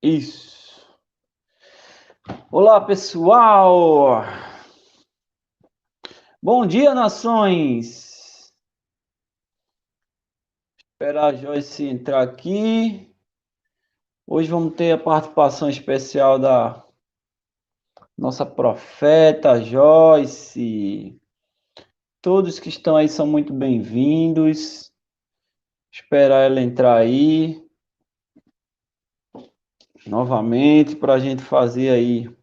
Isso. Olá, pessoal. Bom dia, nações. Esperar a Joyce entrar aqui. Hoje vamos ter a participação especial da nossa profeta Joyce. Todos que estão aí são muito bem-vindos. Esperar ela entrar aí novamente para a gente fazer aí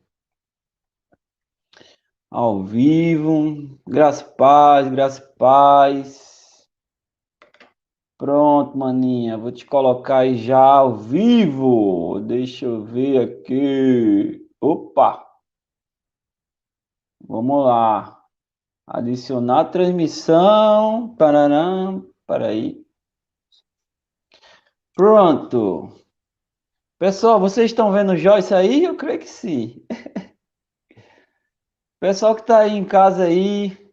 ao vivo. Graça e paz, graça e paz. Pronto, maninha. Vou te colocar aí já ao vivo. Deixa eu ver aqui. Opa! Vamos lá. Adicionar transmissão. Pararam. Peraí. Pronto. Pessoal, vocês estão vendo o Joyce aí? Eu creio que sim. Pessoal que está aí em casa aí,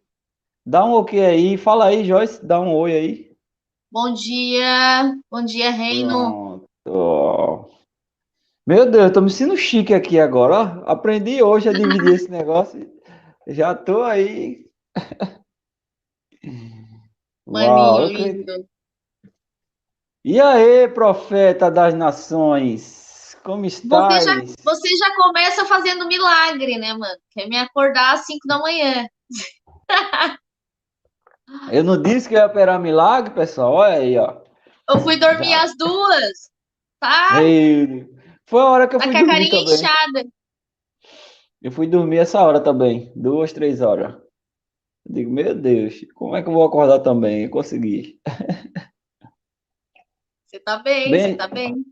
dá um ok aí. Fala aí, Joyce. Dá um oi aí. Bom dia, Reino. Pronto. Meu Deus, eu tô me sentindo chique aqui agora, ó. Aprendi hoje a dividir esse negócio. Já tô aí. Maninho Uau, eu creio. lindo. E aí, profeta das nações, como Você já, estáis? você já começa fazendo milagre, né, mano? Quer me acordar às 5 da manhã. Eu não disse que ia operar milagre, pessoal. Olha aí, ó. Eu fui dormir Já. às 2, tá? Meu Deus. Foi a hora que eu Tá fui com a dormir carinha também. inchada. Eu fui dormir essa hora também, 2, 3 horas. Eu digo, meu Deus, como é que eu vou acordar também? Eu consegui. Você tá bem, você Bem, tá bem.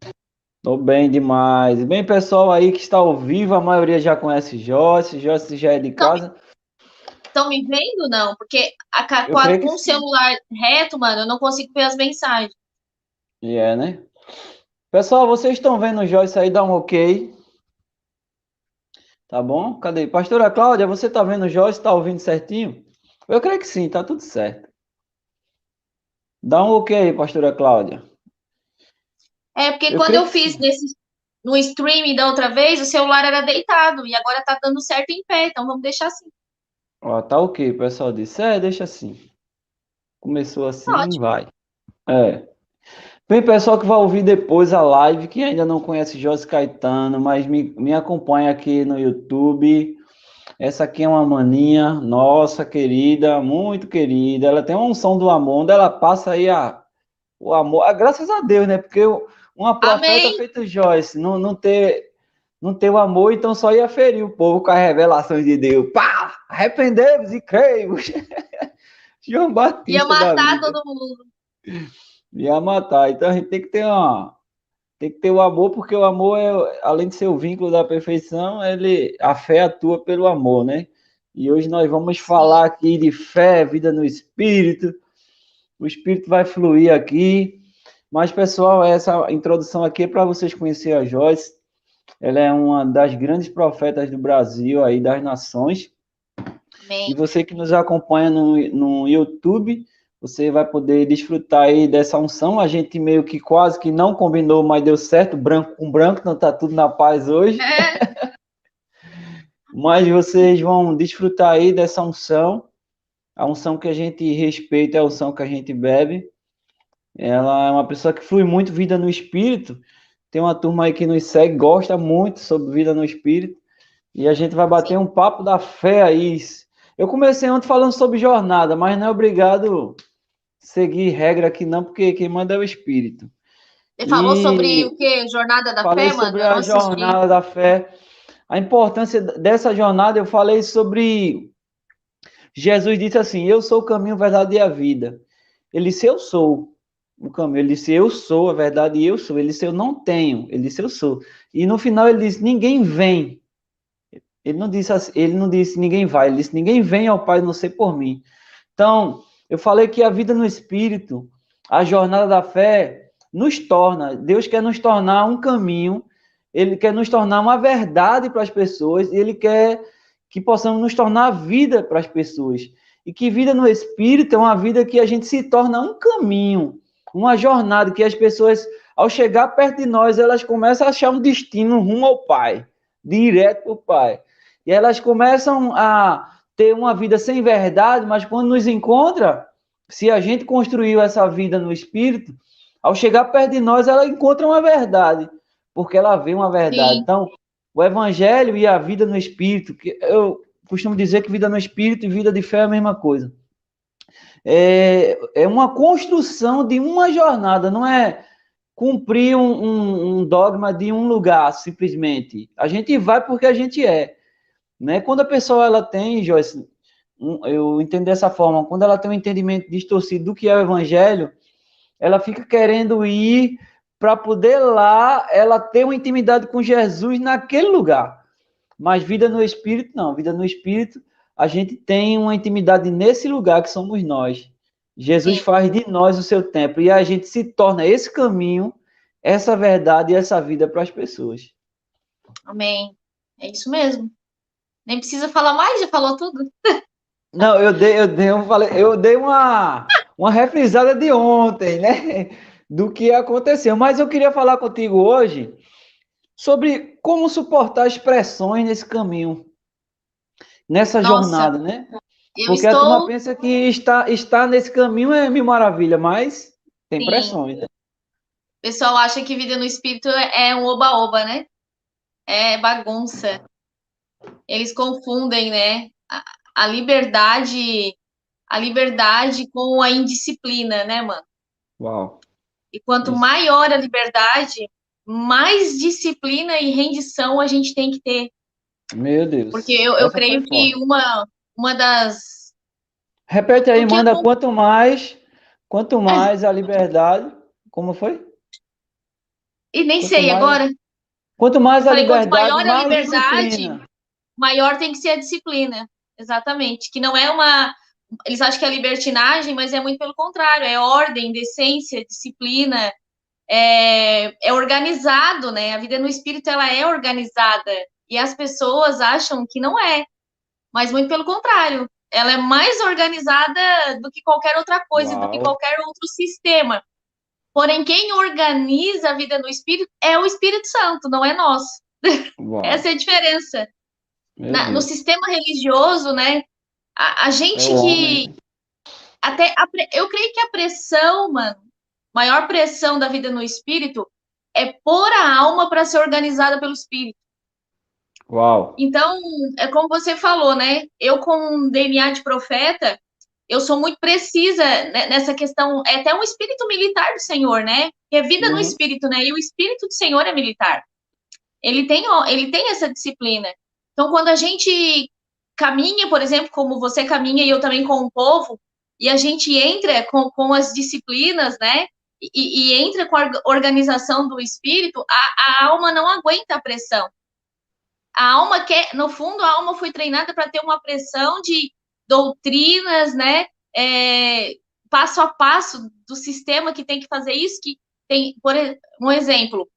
tô bem demais. Bem, pessoal aí que está ao vivo, a maioria já conhece Joyce. Joyce já é de casa. Estão me vendo, não? Porque Eu creio que com o sim. celular reto, mano, eu não consigo ver as mensagens. E é, né? Pessoal, vocês estão vendo o Joyce aí? Dá um ok. Tá bom? Cadê? Pastora Cláudia, você tá vendo o Joyce? Tá ouvindo certinho? Eu creio que sim, tá tudo certo. Dá um ok aí, pastora Cláudia. É, porque Eu quando creio eu que fiz sim. no streaming da outra vez, o celular era deitado e agora tá dando certo em pé, então vamos deixar assim. Ó, tá ok, o pessoal disse. É, deixa assim. Começou assim, Ótimo. vai. É. Bem, pessoal que vai ouvir depois a live, que ainda não conhece Joyce Caetano, mas me acompanha aqui no YouTube. Essa aqui é uma maninha, nossa querida, muito querida. Ela tem uma unção do amor, onde ela passa aí o amor. Graças a Deus, né? Porque uma profeta Amém. feito Joyce, não ter o amor, então só ia ferir o povo com as revelações de Deus. Pá! Arrependemos e creemos. João Ia Batista da matar vida. todo mundo. Ia matar. Então a gente tem que ter o amor, porque o amor é, além de ser o vínculo da perfeição, a fé atua pelo amor, né? E hoje nós vamos falar Sim. aqui de fé, vida no Espírito. O Espírito vai fluir aqui. Mas, pessoal, essa introdução aqui é para vocês conhecerem a Joyce. Ela é uma das grandes profetas do Brasil, aí das nações. E Amém. você que nos acompanha no YouTube, você vai poder desfrutar aí dessa unção. A gente meio que quase que não combinou, mas deu certo, branco com branco, então tá tudo na paz hoje. É, Mas vocês vão desfrutar aí dessa unção, a unção que a gente respeita, é a unção que a gente bebe. Ela é uma pessoa que flui muito vida no espírito. Tem uma turma aí que nos segue, gosta muito sobre vida no espírito. E a gente vai bater sim. um papo da fé aí. Eu comecei ontem falando sobre jornada, mas não é obrigado seguir regra aqui não, porque quem manda é o espírito. Você falou sobre E o quê? Jornada da falei Fé, mano? sobre Eu não a assisti. jornada da fé, a importância dessa jornada. Eu falei sobre Jesus disse assim: Eu sou o caminho, a verdade e a vida. Ele disse: Eu sou o caminho. Ele disse: Eu sou a verdade e eu sou. Ele disse: Eu não tenho. Ele disse: Eu sou. E no final ele disse: Ninguém vem. Ele não disse assim, ele não disse ninguém vai. Ele disse: Ninguém vem ao Pai não ser por mim. Então, eu falei que a vida no Espírito, a jornada da fé, nos torna, Deus quer nos tornar um caminho, Ele quer nos tornar uma verdade para as pessoas, e Ele quer que possamos nos tornar vida para as pessoas. E que vida no Espírito é uma vida que a gente se torna um caminho, uma jornada que as pessoas ao chegar perto de nós, elas começam a achar um destino rumo ao Pai, direto para o Pai. E elas começam a ter uma vida sem verdade, mas quando nos encontra, se a gente construiu essa vida no Espírito, ao chegar perto de nós, ela encontra uma verdade, porque ela vê uma verdade. Sim, Então, o Evangelho e a vida no Espírito, que eu costumo dizer que vida no Espírito e vida de fé é a mesma coisa. É uma construção de uma jornada, não é cumprir um dogma de um lugar, simplesmente. A gente vai porque a gente é. Né? Quando a pessoa ela tem, Joyce, eu entendo dessa forma, quando ela tem um entendimento distorcido do que é o Evangelho, ela fica querendo ir para poder lá ela ter uma intimidade com Jesus naquele lugar. Mas vida no Espírito, não. Vida no Espírito, a gente tem uma intimidade nesse lugar que somos nós. Jesus sim. faz de nós o seu templo e a gente se torna esse caminho, essa verdade e essa vida para as pessoas. Amém. É isso mesmo. Nem precisa falar mais, já falou tudo. Não, eu dei uma refrisada de ontem, né? Do que aconteceu. Mas eu queria falar contigo hoje sobre como suportar as pressões nesse caminho, nessa Nossa, jornada, né? eu Porque a turma estou, pensa que está nesse caminho é mil maravilha, mas tem sim. pressões, né? O pessoal acha que vida no espírito é um oba-oba, né? É bagunça. Eles confundem, né? A liberdade, a liberdade com a indisciplina, né, mano? Uau, E quanto isso. maior a liberdade, mais disciplina e rendição a gente tem que ter. Meu Porque Deus, eu essa foi creio que forte. uma das. Repete aí, Porque manda quanto mais a liberdade, como foi? e nem Quanto sei mais, agora. quanto mais Eu a falei, quanto liberdade, maior a mais liberdade, disciplina. maior tem que ser a disciplina. Exatamente. Que não é uma. Eles acham que é libertinagem, mas é muito pelo contrário. É ordem, decência, disciplina. É organizado, né? A vida no espírito, ela é organizada. E as pessoas acham que não é. Mas muito pelo contrário. Ela é mais organizada do que qualquer outra coisa, do que Uau, qualquer outro sistema. Porém, quem organiza a vida no espírito é o Espírito Santo, não é nós. Essa uau, é a diferença. meu No Deus. sistema religioso, né? A É gente o homem, que. né? Eu creio que a pressão, mano, maior pressão da vida no espírito é pôr a alma para ser organizada pelo espírito. Uau. Então, é como você falou, né? Eu, com um DNA de profeta, eu sou muito precisa nessa questão. É até um espírito militar do Senhor, né? Que é vida no Uhum, espírito, né? E o espírito do Senhor é militar. Ele tem essa disciplina. Então, quando a gente caminha, por exemplo, como você caminha e eu também com o povo, e a gente entra com as disciplinas, né? E entra com a organização do espírito, a alma não aguenta a pressão. A alma quer, no fundo, a alma foi treinada para ter uma pressão de doutrinas, né? Passo a passo do sistema que tem que fazer isso, que tem, por um exemplo,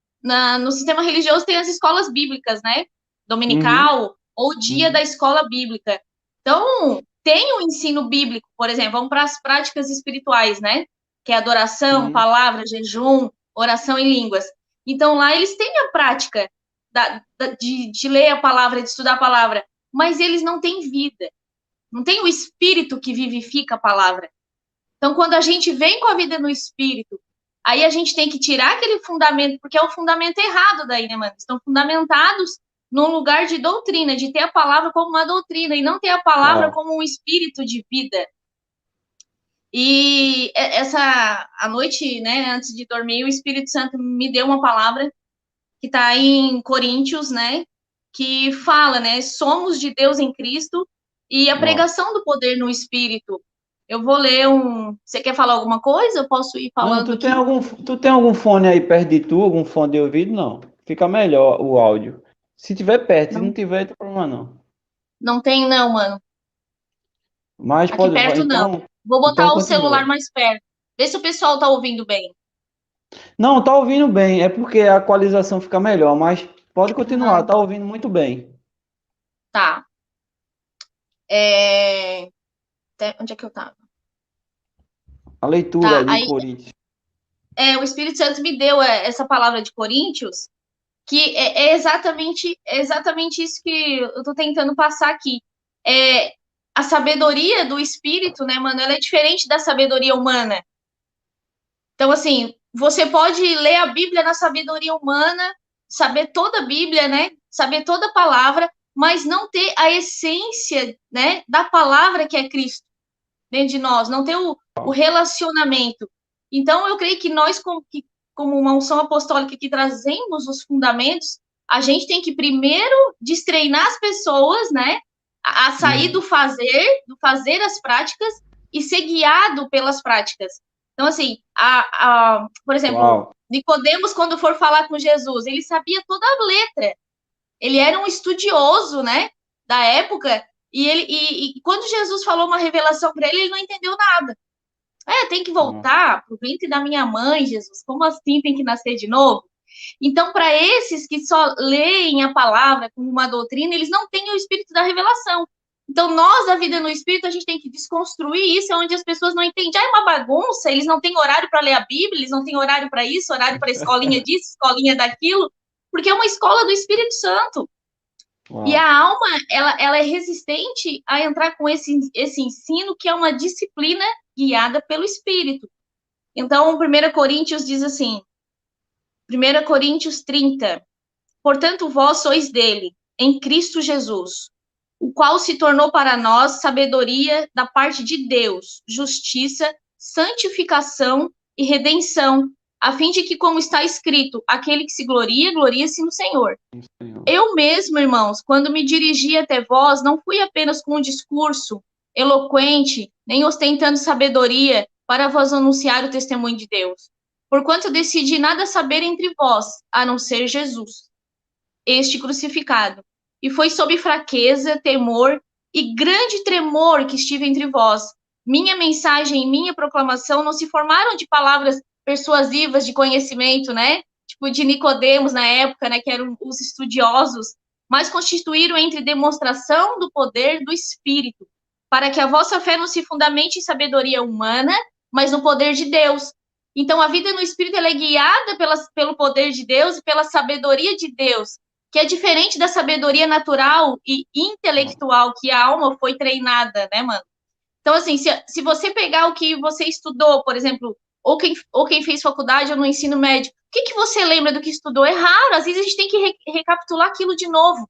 no sistema religioso tem as escolas bíblicas, né? uhum, Dominical ou dia da uhum, escola bíblica. Então, tem o ensino bíblico, por exemplo, vamos para as práticas espirituais, né? Que é adoração, sim. palavra, jejum, oração em línguas. Então, lá eles têm a prática de ler a palavra, de estudar a palavra, mas eles não têm vida, não tem o espírito que vivifica a palavra. Então, quando a gente vem com a vida no espírito, aí a gente tem que tirar aquele fundamento, porque é o fundamento errado daí, né, mano? Estão fundamentados num lugar de doutrina, de ter a palavra como uma doutrina e não ter a palavra Uau. como um espírito de vida. E a noite, né, antes de dormir, o Espírito Santo me deu uma palavra que está em Coríntios, né? Que fala, né? Somos de Deus em Cristo e a Uau. pregação do poder no Espírito. Eu vou ler um. Você quer falar alguma coisa? Eu posso ir Não, falando aqui? tu tem algum fone aí perto de tu, algum fone de ouvido? Não. Fica melhor o áudio. Se tiver perto, se não Não, tiver, não tem problema não. não tem, não, mano. Mas Aqui pode, perto, não. Vou então botar o celular continua. mais perto. Vê se o pessoal tá ouvindo bem. Não, tá ouvindo bem, é porque a equalização fica melhor, mas pode continuar, Ah, tá ouvindo muito bem. tá. É... Onde é que eu tava? A leitura Tá, de aí Coríntios. o Espírito Santo me deu essa palavra de Coríntios, que é exatamente isso que eu tô tentando passar aqui. A sabedoria do Espírito, né, mano, ela é diferente da sabedoria humana. Então, assim, você pode ler a Bíblia na sabedoria humana, saber toda a Bíblia, né, saber toda a palavra, mas não ter a essência, né, da palavra que é Cristo dentro de nós, não ter o relacionamento. Então, eu creio que nós, como uma unção apostólica que trazemos os fundamentos, a gente tem que primeiro destreinar as pessoas, né, a sair do fazer as práticas e ser guiado pelas práticas. Então, assim, por exemplo, Uau. Nicodemos, quando for falar com Jesus, ele sabia toda a letra. Ele era um estudioso, né, da época, e quando Jesus falou uma revelação para ele, ele não entendeu nada. Tem que voltar para o ventre da minha mãe, Jesus. Como assim tem que nascer de novo? Então, para esses que só leem a palavra como uma doutrina, eles não têm o espírito da revelação. Então, nós, da vida no espírito, a gente tem que desconstruir isso, onde as pessoas não entendem. É uma bagunça, eles não têm horário para ler a Bíblia, eles não têm horário para isso, horário para escolinha disso, escolinha daquilo, porque é uma escola do Espírito Santo. Uau. E a alma, ela é resistente a entrar com esse ensino, que é uma disciplina guiada pelo Espírito. Então, 1 Coríntios diz assim, 1 Coríntios 30, portanto, vós sois dele, em Cristo Jesus, o qual se tornou para nós sabedoria da parte de Deus, justiça, santificação e redenção, a fim de que, como está escrito, aquele que se gloria, glorie-se no Senhor. Eu mesmo, irmãos, quando me dirigi até vós, não fui apenas com um discurso eloquente, nem ostentando sabedoria para vos anunciar o testemunho de Deus. Porquanto decidi nada saber entre vós, a não ser Jesus, este crucificado. E foi sob fraqueza, temor e grande tremor que estive entre vós. Minha mensagem e minha proclamação não se formaram de palavras persuasivas de conhecimento, né? Tipo de Nicodemos na época, né? Que eram os estudiosos, mas constituíram entre demonstração do poder do Espírito, para que a vossa fé não se fundamente em sabedoria humana, mas no poder de Deus. Então, a vida no Espírito ela é guiada pelo poder de Deus e pela sabedoria de Deus, que é diferente da sabedoria natural e intelectual que a alma foi treinada, né, mano? Então, assim, se você pegar o que você estudou, por exemplo, ou quem fez faculdade ou no ensino médio, o que você lembra do que estudou? É raro, às vezes a gente tem que recapitular aquilo de novo,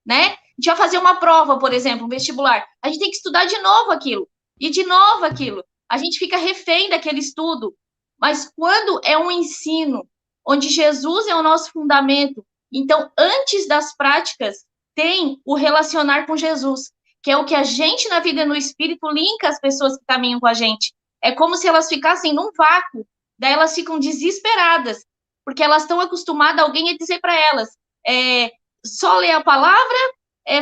né? A gente vai fazer uma prova, por exemplo, um vestibular, a gente tem que estudar de novo aquilo, e de novo aquilo. A gente fica refém daquele estudo, mas quando é um ensino onde Jesus é o nosso fundamento, então, antes das práticas, tem o relacionar com Jesus, que é o que a gente, na vida no Espírito, linka as pessoas que caminham com a gente. É como se elas ficassem num vácuo, daí elas ficam desesperadas, porque elas estão acostumadas a alguém a dizer para elas, só lê a palavra,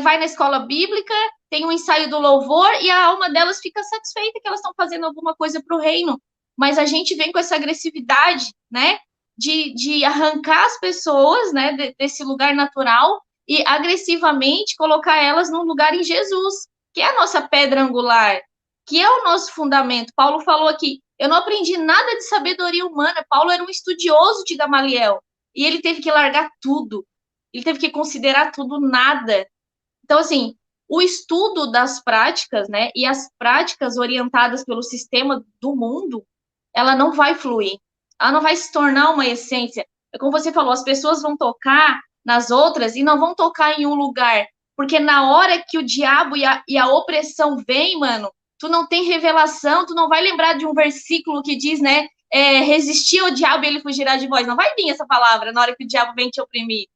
vai na escola bíblica, tem um ensaio do louvor, e a alma delas fica satisfeita que elas estão fazendo alguma coisa para o reino. Mas a gente vem com essa agressividade, né, de arrancar as pessoas, né, desse lugar natural e agressivamente colocar elas num lugar em Jesus, que é a nossa pedra angular, que é o nosso fundamento. Paulo falou aqui, eu não aprendi nada de sabedoria humana. Paulo era um estudioso de Gamaliel, e ele teve que largar tudo, ele teve que considerar tudo nada. Então, assim, o estudo das práticas, né, e as práticas orientadas pelo sistema do mundo, ela não vai fluir, ela não vai se tornar uma essência. É como você falou, as pessoas vão tocar nas outras e não vão tocar em um lugar, porque na hora que o diabo e a opressão vem, mano, tu não tem revelação, tu não vai lembrar de um versículo que diz, né, resistir ao diabo e ele fugirá de vós. Não vai vir essa palavra na hora que o diabo vem te oprimir.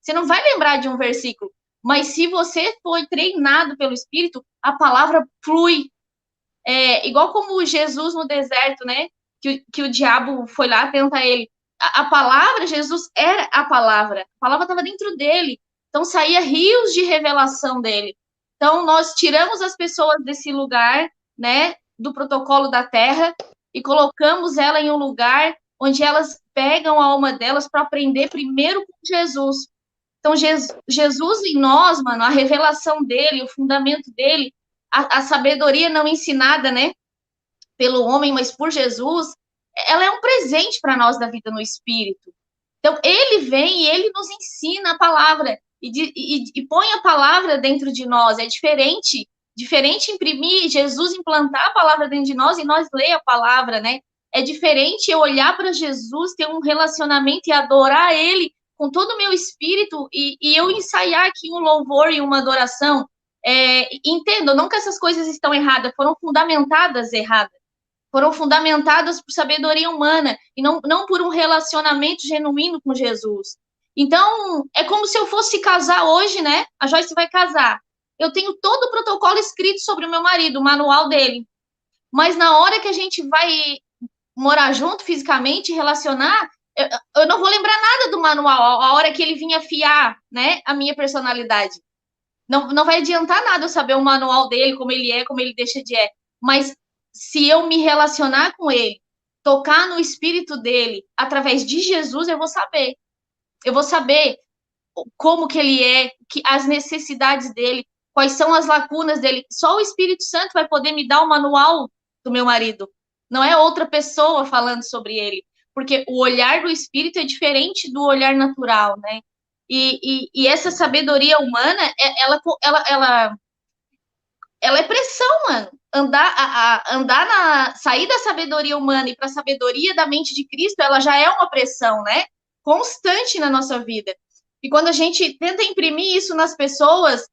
Você não vai lembrar de um versículo, mas se você foi treinado pelo Espírito, a palavra flui. Igual como Jesus no deserto, né? Que o diabo foi lá tentar ele. A palavra, Jesus era a palavra estava dentro dele, então saía rios de revelação dele. Então nós tiramos as pessoas desse lugar, né, do protocolo da terra, e colocamos ela em um lugar onde elas pegam a alma delas para aprender primeiro com Jesus. Então Jesus em nós, mano, a revelação dele, o fundamento dele, a sabedoria não ensinada, né, pelo homem, mas por Jesus, ela é um presente para nós da vida no Espírito. Então, ele vem e ele nos ensina a palavra e põe a palavra dentro de nós. É diferente imprimir, Jesus implantar a palavra dentro de nós e nós ler a palavra, né? É diferente eu olhar para Jesus, ter um relacionamento e adorar ele com todo o meu espírito e eu ensaiar aqui um louvor e uma adoração. Entendo, não que essas coisas estão erradas, foram fundamentadas erradas. Foram fundamentadas por sabedoria humana e não por um relacionamento genuíno com Jesus. Então, é como se eu fosse casar hoje, né? A Joyce vai casar. Eu tenho todo o protocolo escrito sobre o meu marido, o manual dele. Mas na hora que a gente vai morar junto fisicamente, relacionar, eu não vou lembrar nada do manual, a hora que ele vinha afiar, né, a minha personalidade. Não vai adiantar nada eu saber o manual dele, como ele é, como ele deixa de Mas se eu me relacionar com ele, tocar no espírito dele, através de Jesus, eu vou saber. Eu vou saber como que ele é, as necessidades dele, quais são as lacunas dele. Só o Espírito Santo vai poder me dar o manual do meu marido. Não é outra pessoa falando sobre ele. Porque o olhar do Espírito é diferente do olhar natural, né? E essa sabedoria humana, ela é pressão, mano. Sair da sabedoria humana e para a sabedoria da mente de Cristo, ela já é uma pressão, né? Constante na nossa vida. E quando a gente tenta imprimir isso nas pessoas,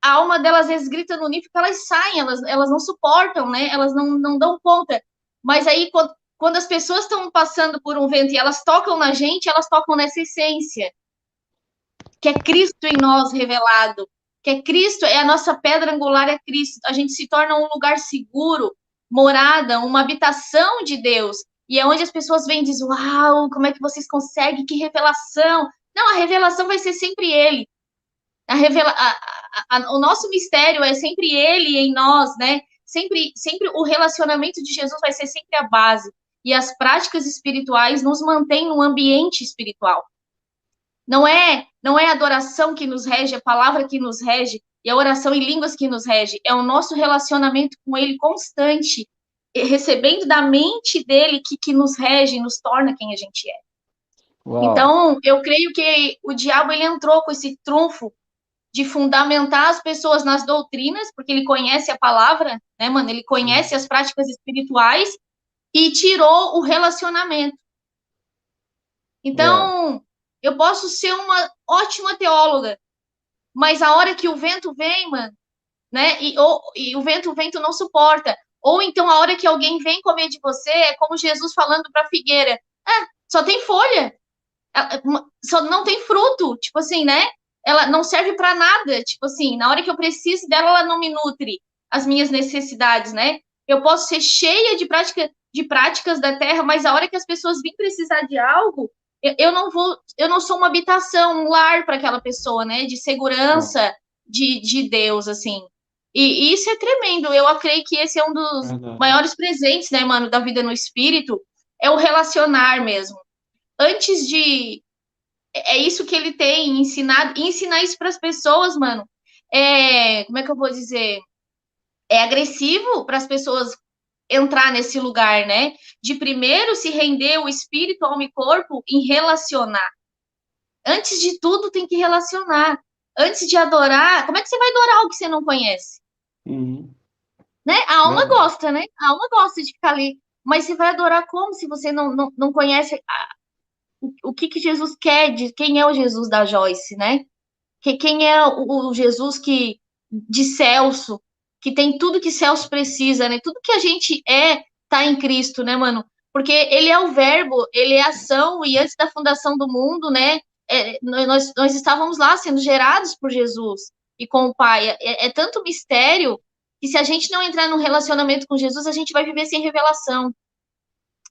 a alma delas às vezes grita no nível que elas saem, elas não suportam, né? Elas não dão conta. Mas aí, quando as pessoas estão passando por um vento e elas tocam na gente, elas tocam nessa essência, que é Cristo em nós revelado, que é Cristo, é a nossa pedra angular, é Cristo. A gente se torna um lugar seguro, morada, uma habitação de Deus. E é onde as pessoas vêm e dizem, uau, como é que vocês conseguem? Que revelação! Não, a revelação vai ser sempre Ele. O nosso mistério é sempre Ele em nós, né? Sempre o relacionamento de Jesus vai ser sempre a base. E as práticas espirituais nos mantêm num ambiente espiritual. Não é a adoração que nos rege, a palavra que nos rege, e a oração em línguas que nos rege. É o nosso relacionamento com Ele constante, recebendo da mente dele que nos rege, nos torna quem a gente é. Uau. Então, eu creio que o diabo ele entrou com esse trunfo de fundamentar as pessoas nas doutrinas, porque ele conhece a palavra, né, mano? Ele conhece as práticas espirituais e tirou o relacionamento. Então, eu posso ser uma ótima teóloga, mas a hora que o vento vem, mano, né? E o vento não suporta. Ou então a hora que alguém vem comer de você, é como Jesus falando para a figueira: só tem folha, só não tem fruto, tipo assim, né? Ela não serve para nada, tipo assim, na hora que eu preciso dela, ela não me nutre as minhas necessidades, né? Eu posso ser cheia de práticas da terra, mas a hora que as pessoas vêm precisar de algo, eu não sou uma habitação, um lar para aquela pessoa, né? De segurança de Deus, assim. E isso é tremendo. Eu creio que esse é um dos maiores presentes, né, mano, da vida no espírito, é o relacionar mesmo. Antes de... É isso que ele tem ensinado. E ensinar isso para as pessoas, mano, como é que eu vou dizer? É agressivo para as pessoas entrar nesse lugar, né? De primeiro se render o espírito, alma e corpo em relacionar. Antes de tudo, tem que relacionar. Antes de adorar, como é que você vai adorar algo que você não conhece? Né? A alma gosta, né? A alma gosta de ficar ali. Mas você vai adorar como se você não conhece o que Jesus quer, de quem é o Jesus da Joyce, né? Quem é o Jesus de Celso, que tem tudo que Celso precisa, né? Tudo que a gente tá em Cristo, né, mano? Porque ele é o verbo, ele é ação, e antes da fundação do mundo, né? Nós estávamos lá sendo gerados por Jesus e com o Pai. É tanto mistério que se a gente não entrar num relacionamento com Jesus, a gente vai viver sem revelação.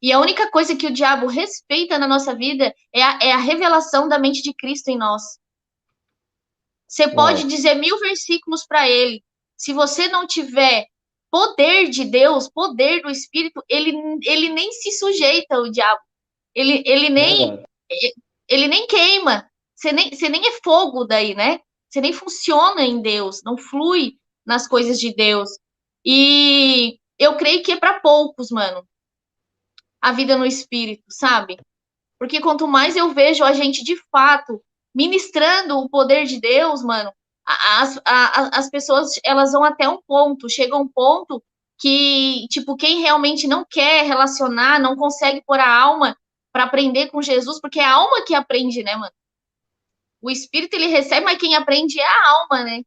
E a única coisa que o diabo respeita na nossa vida é a revelação da mente de Cristo em nós. Você pode dizer 1000 versículos para ele. Se você não tiver poder de Deus, poder do Espírito, ele nem se sujeita ao diabo. Ele nem queima. Você nem é fogo daí, né? Você nem funciona em Deus, não flui nas coisas de Deus. E eu creio que é para poucos, mano. a vida no espírito, sabe? Porque quanto mais eu vejo a gente de fato ministrando o poder de Deus, mano, as pessoas, elas vão até um ponto, chega um ponto que, tipo, quem realmente não quer relacionar, não consegue pôr a alma para aprender com Jesus, porque é a alma que aprende, né, mano? O espírito ele recebe, mas quem aprende é a alma, né?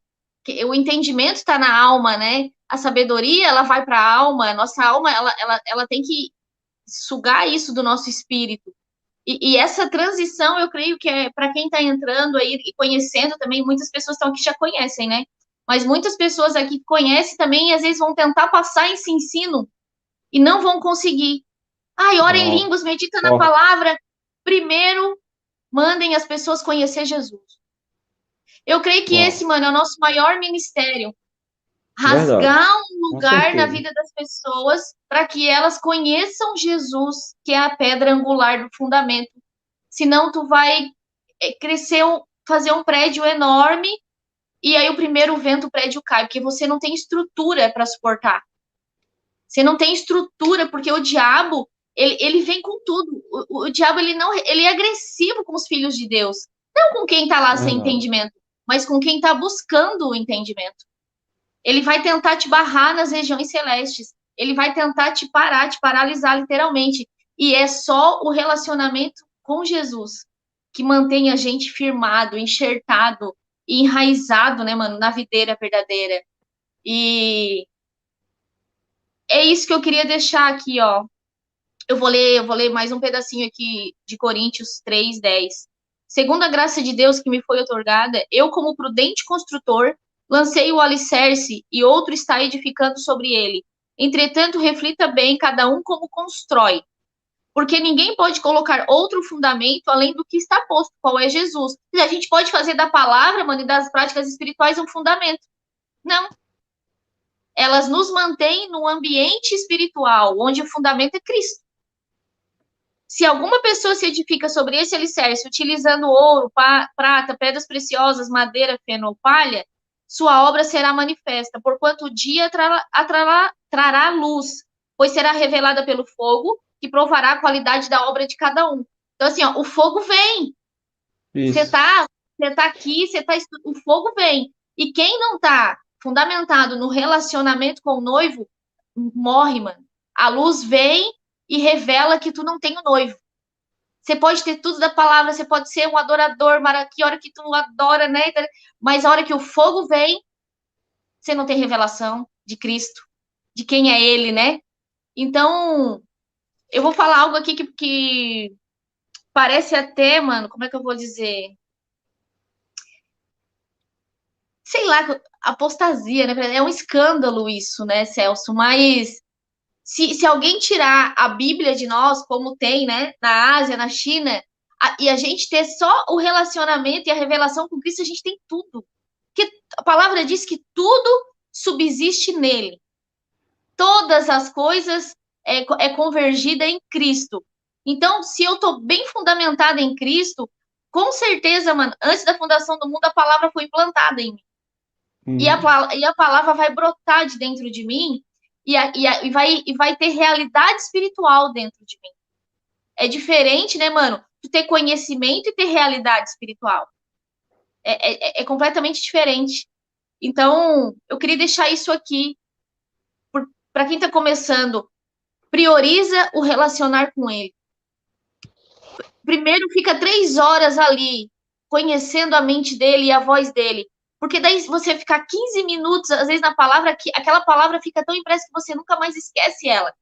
O entendimento está na alma, né? A sabedoria, ela vai para a alma, a nossa alma, ela tem que sugar isso do nosso espírito. E essa transição, eu creio que é para quem está entrando aí e conhecendo também, muitas pessoas estão aqui já conhecem, né? Mas muitas pessoas aqui conhecem também e às vezes vão tentar passar esse ensino e não vão conseguir. Ai, ora em Ó, línguas, medita na forte. palavra. Primeiro, mandem as pessoas conhecer Jesus. Eu creio que esse, Uau. mano, é o nosso maior ministério. Verdade. Rasgar um Com lugar na certeza. vida das pessoas para que elas conheçam Jesus, que é a pedra angular do fundamento. Senão tu vai crescer, fazer um prédio enorme e aí o primeiro vento o prédio cai, porque você não tem estrutura para suportar. Você não tem estrutura, porque o diabo, ele vem com tudo. O diabo, ele é agressivo com os filhos de Deus. Não com quem está lá sem Verdade. entendimento, mas com quem está buscando o entendimento. Ele vai tentar te barrar nas regiões celestes. Ele vai tentar te parar, te paralisar literalmente. E é só o relacionamento com Jesus que mantém a gente firmado, enxertado e enraizado, né, mano, na videira verdadeira. E é isso que eu queria deixar aqui, ó. Eu vou ler mais um pedacinho aqui de Coríntios 3:10. Segundo a graça de Deus que me foi otorgada, eu, como prudente construtor, lancei o alicerce e outro está edificando sobre ele. Entretanto, reflita bem cada um como constrói, porque ninguém pode colocar outro fundamento além do que está posto, qual é Jesus. A gente pode fazer da palavra, mano, e das práticas espirituais um fundamento. Não. Elas nos mantêm num ambiente espiritual, onde o fundamento é Cristo. Se alguma pessoa se edifica sobre esse alicerce, utilizando ouro, prata, pedras preciosas, madeira, feno ou palha, sua obra será manifesta, porquanto o dia trará luz, pois será revelada pelo fogo, que provará a qualidade da obra de cada um. Então, assim, ó, o fogo vem. Você Isso. tá, você tá aqui, o fogo vem. E quem não tá fundamentado no relacionamento com o noivo, morre, mano. A luz vem e revela que tu não tem o noivo. Você pode ter tudo da palavra, você pode ser um adorador, que hora que tu adora, né? Mas a hora que o fogo vem, você não tem revelação de Cristo, de quem é Ele, né? Então, eu vou falar algo aqui que parece até, mano, como é que eu vou dizer? Sei lá, apostasia, né? É um escândalo isso, né, Celso? Mas se alguém tirar a Bíblia de nós, como tem, né, na Ásia, na China, e a gente ter só o relacionamento e a revelação com Cristo, a gente tem tudo. Porque a palavra diz que tudo subsiste nele. Todas as coisas é convergida em Cristo. Então, se eu estou bem fundamentada em Cristo, com certeza, mano, antes da fundação do mundo, a palavra foi implantada em mim. Uhum. E a palavra vai brotar de dentro de mim e vai ter realidade espiritual dentro de mim. É diferente, né, mano? Tu ter conhecimento e ter realidade espiritual. É completamente diferente. Então, eu queria deixar isso aqui. Para quem está começando, prioriza o relacionar com ele. Primeiro, fica 3 horas ali, conhecendo a mente dele e a voz dele. Porque daí você ficar 15 minutos, às vezes, na palavra, que aquela palavra fica tão impressa que você nunca mais esquece ela.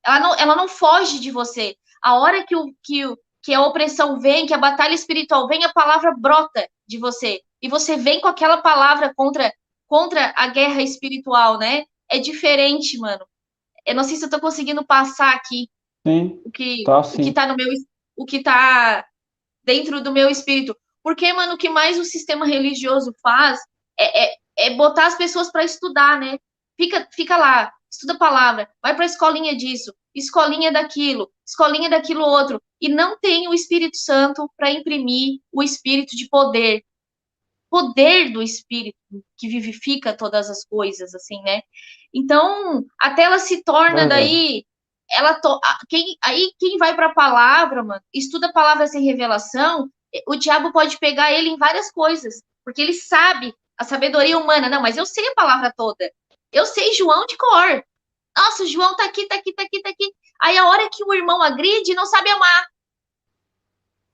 Ela não foge de você. A hora que a opressão vem, que a batalha espiritual vem, a palavra brota de você. E você vem com aquela palavra contra a guerra espiritual, né? É diferente, mano. Eu não sei se eu tô conseguindo passar aqui Sim. o que, Tá o que sim. tá no meu, o que tá dentro do meu espírito. Porque, mano, o que mais o sistema religioso faz é botar as pessoas para estudar, né? Fica lá, estuda a palavra, vai para a escolinha disso, escolinha daquilo outro, e não tem o Espírito Santo para imprimir o espírito de poder do Espírito que vivifica todas as coisas, assim, né? Então, até ela se torna Verdade. daí. quem vai para a palavra, mano, estuda a palavra sem revelação, o diabo pode pegar ele em várias coisas, porque ele sabe a sabedoria humana. Não, mas eu sei a palavra toda. Eu sei João de cor. Nossa, o João tá aqui, tá aqui, tá aqui, tá aqui. Aí a hora que o irmão agride, não sabe amar.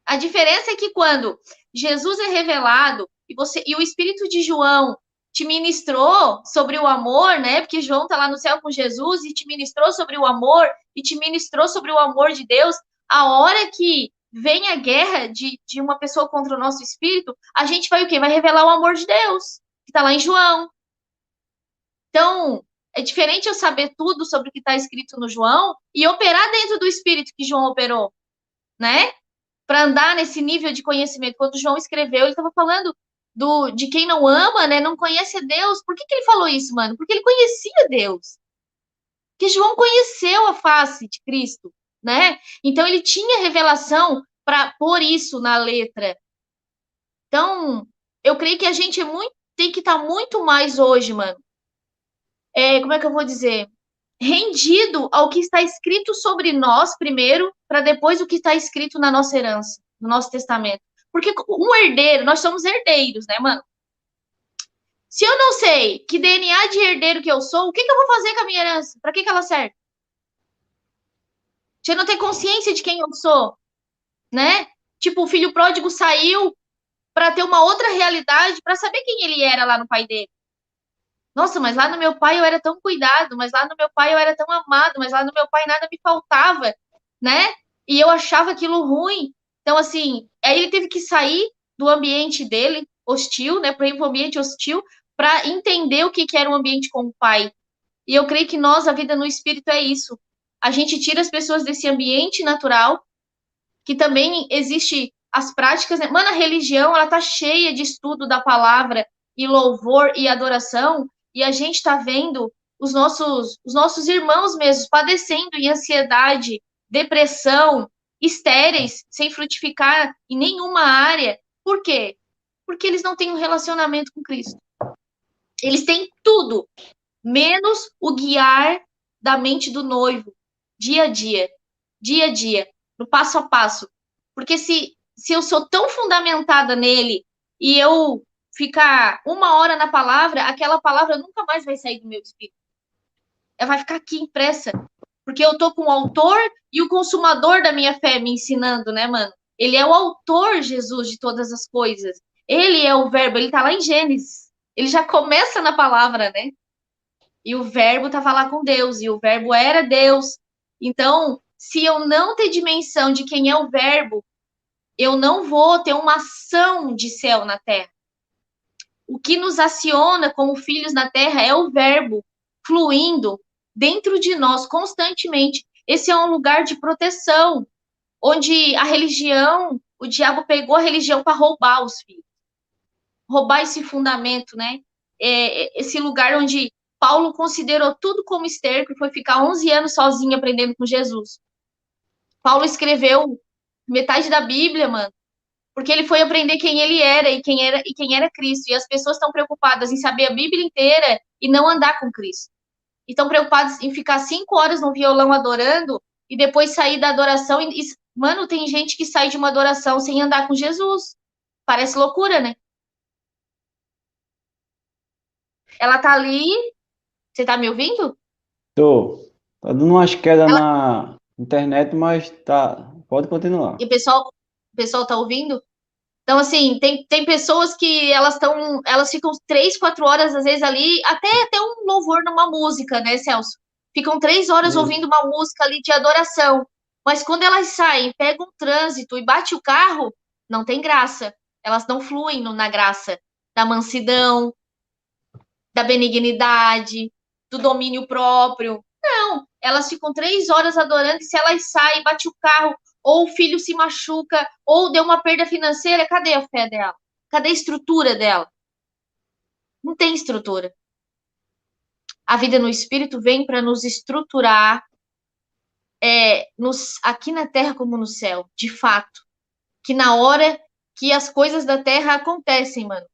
A diferença é que quando Jesus é revelado e o Espírito de João te ministrou sobre o amor, né? Porque João tá lá no céu com Jesus e te ministrou sobre o amor e te ministrou sobre o amor de Deus. A hora que vem a guerra de uma pessoa contra o nosso espírito, a gente vai o quê? Vai revelar o amor de Deus, que tá lá em João. Então, é diferente eu saber tudo sobre o que está escrito no João e operar dentro do espírito que João operou, né? Para andar nesse nível de conhecimento. Quando João escreveu, ele estava falando de quem não ama, né? Não conhece Deus. Por que ele falou isso, mano? Porque ele conhecia Deus. Porque João conheceu a face de Cristo, né? Então ele tinha revelação para pôr isso na letra. Então, eu creio que a gente tem que estar muito mais hoje, mano. Como é que eu vou dizer? Rendido ao que está escrito sobre nós primeiro, para depois o que está escrito na nossa herança, no nosso testamento. Porque um herdeiro, nós somos herdeiros, né, mano? Se eu não sei que DNA de herdeiro que eu sou, o que eu vou fazer com a minha herança? Para que ela serve? Se eu não tenho consciência de quem eu sou, né? Tipo, o filho pródigo saiu para ter uma outra realidade, para saber quem ele era lá no pai dele. Nossa, mas lá no meu pai eu era tão cuidado, mas lá no meu pai eu era tão amado, mas lá no meu pai nada me faltava, né? E eu achava aquilo ruim. Então, assim, aí ele teve que sair do ambiente dele, hostil, né? Para ir para um ambiente hostil, para entender o que era um ambiente com o pai. E eu creio que nós, a vida no espírito, é isso. A gente tira as pessoas desse ambiente natural, que também existe as práticas, né? Mano, a religião, ela tá cheia de estudo da palavra e louvor e adoração, e a gente está vendo os nossos irmãos mesmos padecendo em ansiedade, depressão, estéreis, sem frutificar em nenhuma área. Por quê? Porque eles não têm um relacionamento com Cristo. Eles têm tudo, menos o guiar da mente do noivo, dia a dia, no passo a passo. Porque se eu sou tão fundamentada nele e eu ficar 1 hora na palavra, aquela palavra nunca mais vai sair do meu espírito. Ela vai ficar aqui impressa. Porque eu tô com o autor e o consumador da minha fé me ensinando, né, mano? Ele é o autor, Jesus, de todas as coisas. Ele é o verbo, ele tá lá em Gênesis. Ele já começa na palavra, né? E o verbo estava lá com Deus, e o verbo era Deus. Então, se eu não ter dimensão de quem é o verbo, eu não vou ter uma ação de céu na terra. O que nos aciona como filhos na terra é o verbo fluindo dentro de nós constantemente. Esse é um lugar de proteção, onde a religião, o diabo pegou a religião para roubar os filhos. Roubar esse fundamento, né? Esse lugar onde Paulo considerou tudo como esterco e foi ficar 11 anos sozinho aprendendo com Jesus. Paulo escreveu metade da Bíblia, mano, porque ele foi aprender quem ele era e quem era Cristo. E as pessoas estão preocupadas em saber a Bíblia inteira e não andar com Cristo. E estão preocupadas em ficar 5 horas no violão adorando e depois sair da adoração. Mano, tem gente que sai de uma adoração sem andar com Jesus. Parece loucura, né? Ela tá ali. Você tá me ouvindo? Tô. Tá dando umas quedas Ela... na internet, mas tá. Pode continuar. E o pessoal tá ouvindo? Então, assim, tem pessoas que elas ficam 3, 4 horas, às vezes, ali, até um louvor numa música, né, Celso? Ficam 3 horas Isso. ouvindo uma música ali de adoração. Mas quando elas saem, pegam um trânsito e bate o carro, não tem graça. Elas não fluem na graça da mansidão, da benignidade, do domínio próprio. Não, elas ficam 3 horas adorando e se elas saem, bate o carro, ou o filho se machuca, ou deu uma perda financeira, cadê a fé dela? Cadê a estrutura dela? Não tem estrutura. A vida no Espírito vem para nos estruturar aqui na terra como no céu, de fato. Que na hora que as coisas da terra acontecem, mano,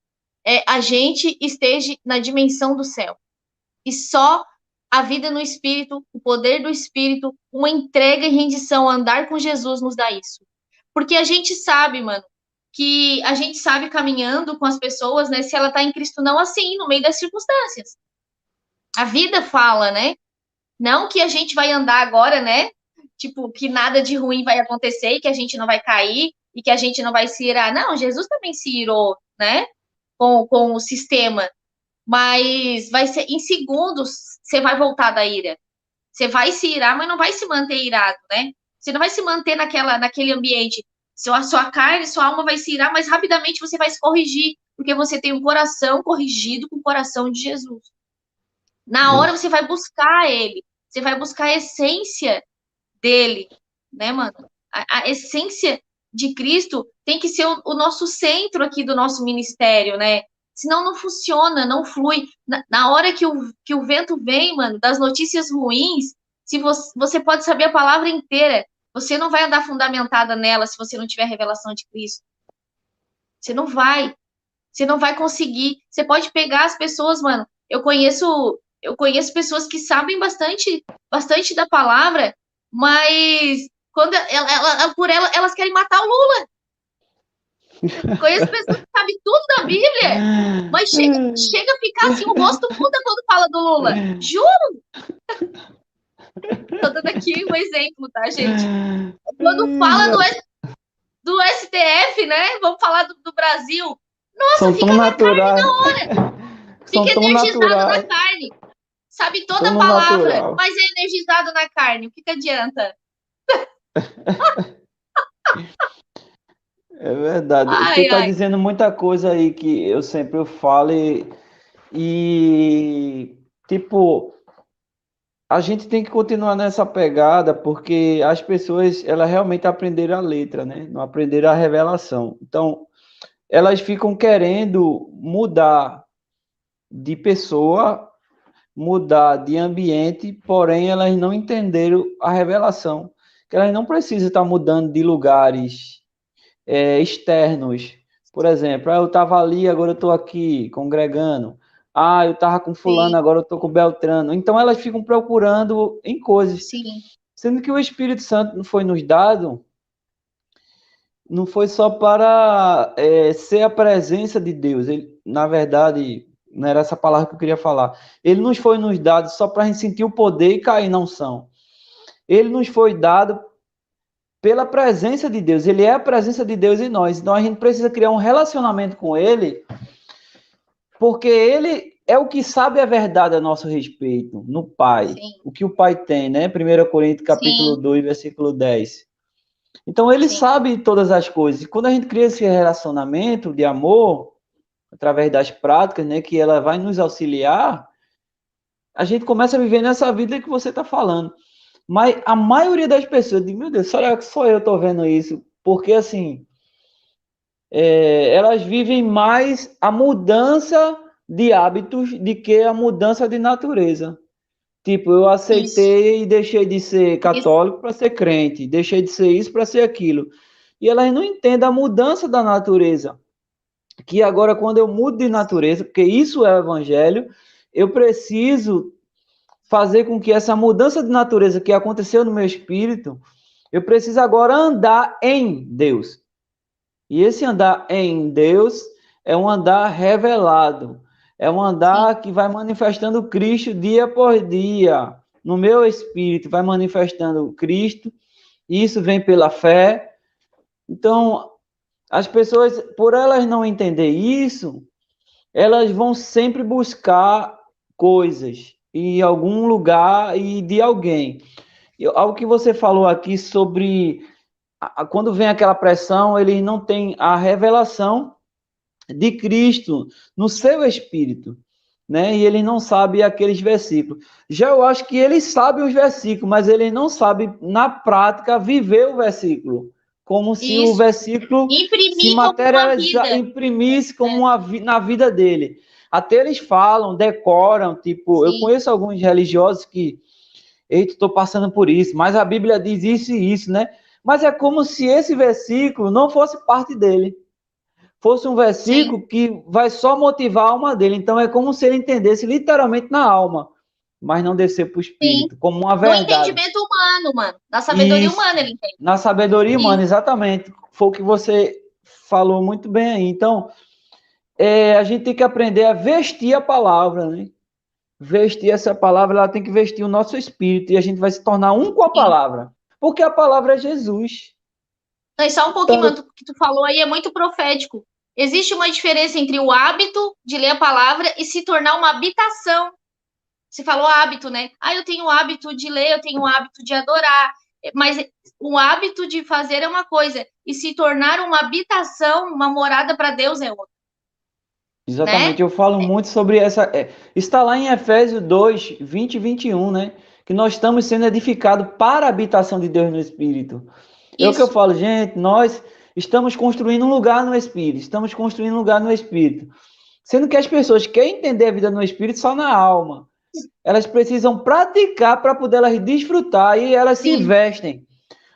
a gente esteja na dimensão do céu. E só A vida no Espírito, o poder do Espírito, uma entrega e rendição, andar com Jesus nos dá isso. Porque a gente sabe, mano, que a gente sabe caminhando com as pessoas, né, se ela tá em Cristo não assim, no meio das circunstâncias. A vida fala, né? Não que a gente vai andar agora, né? Tipo, que nada de ruim vai acontecer e que a gente não vai cair e que a gente não vai se irar. Não, Jesus também se irou, né? Com o sistema. Mas vai ser em segundos você vai voltar da ira. Você vai se irar, mas não vai se manter irado, né? Você não vai se manter naquele ambiente. Sua carne, sua alma vai se irar, mas rapidamente você vai se corrigir, porque você tem um coração corrigido com o coração de Jesus. Na hora Isso. você vai buscar ele, você vai buscar a essência dele, né, mano? A essência de Cristo tem que ser o nosso centro aqui do nosso ministério, né? Senão não funciona, não flui. Na hora que o vento vem, mano, das notícias ruins, se você pode saber a palavra inteira, você não vai andar fundamentada nela se você não tiver revelação de Cristo. Você não vai. Você não vai conseguir. Você pode pegar as pessoas, mano. Eu conheço pessoas que sabem bastante da palavra, mas quando por ela, elas querem matar o Lula. Conheço pessoas que sabem tudo da Bíblia, mas chega a ficar assim, o rosto muda quando fala do Lula. Juro! Tô dando aqui um exemplo, tá, gente? Quando fala do STF, né? Vamos falar do Brasil. Nossa, São tão fica na carne naturais. na hora. São Fica tão energizado na naturais. carne. Sabe toda Tão a no palavra, natural. mas é energizado na carne. O que que adianta? É verdade. Tu Ai, tá ai. dizendo muita coisa aí que eu sempre falo e tipo, a gente tem que continuar nessa pegada porque as pessoas, elas realmente aprenderam a letra, né? Não aprenderam a revelação. Então, elas ficam querendo mudar de pessoa, mudar de ambiente, porém elas não entenderam a revelação. Que elas não precisam estar mudando de lugares externos. Por exemplo, eu estava ali, agora eu estou aqui congregando. Eu estava com fulano, Sim, agora eu estou com Beltrano. Então elas ficam procurando em coisas, sim, sendo que o Espírito Santo não foi nos dado, não foi só para ser a presença de Deus. Ele, na verdade, não era essa palavra que eu queria falar. Ele nos foi nos dado só para a gente sentir o poder e cair na unção. Ele nos foi dado pela presença de Deus. Ele é a presença de Deus em nós. Então a gente precisa criar um relacionamento com Ele, porque Ele é o que sabe a verdade a nosso respeito, no Pai. sim, O que o Pai tem, né? 1 Coríntios capítulo sim, 2, versículo 10. Então Ele sim. sabe todas as coisas. E quando a gente cria esse relacionamento de amor, através das práticas, né, que ela vai nos auxiliar, a gente começa a viver nessa vida que você está falando. Mas a maioria das pessoas diz, meu Deus, será que só eu estou vendo isso? Porque, assim, elas vivem mais a mudança de hábitos do que a mudança de natureza. Tipo, eu Isso, aceitei e deixei de ser isso, católico para ser crente, deixei de ser isso para ser aquilo. E elas não entendem a mudança da natureza. Que agora, quando eu mudo de natureza, porque isso é o evangelho, eu preciso fazer com que essa mudança de natureza que aconteceu no meu espírito, eu preciso agora andar em Deus. E esse andar em Deus é um andar revelado, é um sim, andar que vai manifestando Cristo dia por dia. No meu espírito vai manifestando Cristo, e isso vem pela fé. Então, as pessoas, por elas não entender isso, elas vão sempre buscar coisas em algum lugar e de alguém. Algo que você falou aqui sobre quando vem aquela pressão, ele não tem a revelação de Cristo no seu espírito, né? E ele não sabe aqueles versículos. Já eu acho que ele sabe os versículos, mas ele não sabe na prática viver o versículo, como se o isso. versículo se Imprimir como uma materializa, vida, imprimisse como né? na vida dele. Até eles falam, decoram, tipo, eu Sim, conheço alguns religiosos que, eita, estou passando por isso, mas a Bíblia diz isso e isso, né? Mas é como se esse versículo não fosse parte dele, fosse um sim, versículo que vai só motivar a alma dele. Então é como se ele entendesse literalmente na alma. mas não desceu para o Sim. espírito, como uma No verdade. entendimento humano, mano. Na sabedoria Isso, humana ele entende. na sabedoria humana, Sim. exatamente. Foi o que você falou muito bem aí. Então, a gente tem que aprender a vestir a palavra, né? Vestir essa palavra, ela tem que vestir o nosso espírito, e a gente vai se tornar um com a Sim. palavra, porque a palavra é Jesus. Não, e só um pouquinho, Então, mano, que tu falou aí é muito profético. Existe uma diferença entre o hábito de ler a palavra e se tornar uma habitação. Você falou hábito, né? Ah, eu tenho o hábito de ler, eu tenho o hábito de adorar. Mas o hábito de fazer é uma coisa, e se tornar uma habitação, uma morada para Deus é outra, né? exatamente, eu falo muito sobre essa. Está lá em Efésios 2, 20 e 21, né? Que nós estamos sendo edificados para a habitação de Deus no Espírito. É o que eu Isso. falo, gente, nós estamos construindo um lugar no Espírito, estamos construindo um lugar no Espírito. Sendo que as pessoas querem entender a vida no Espírito só na alma. Elas precisam praticar para poder elas desfrutar e elas se Sim. vestem.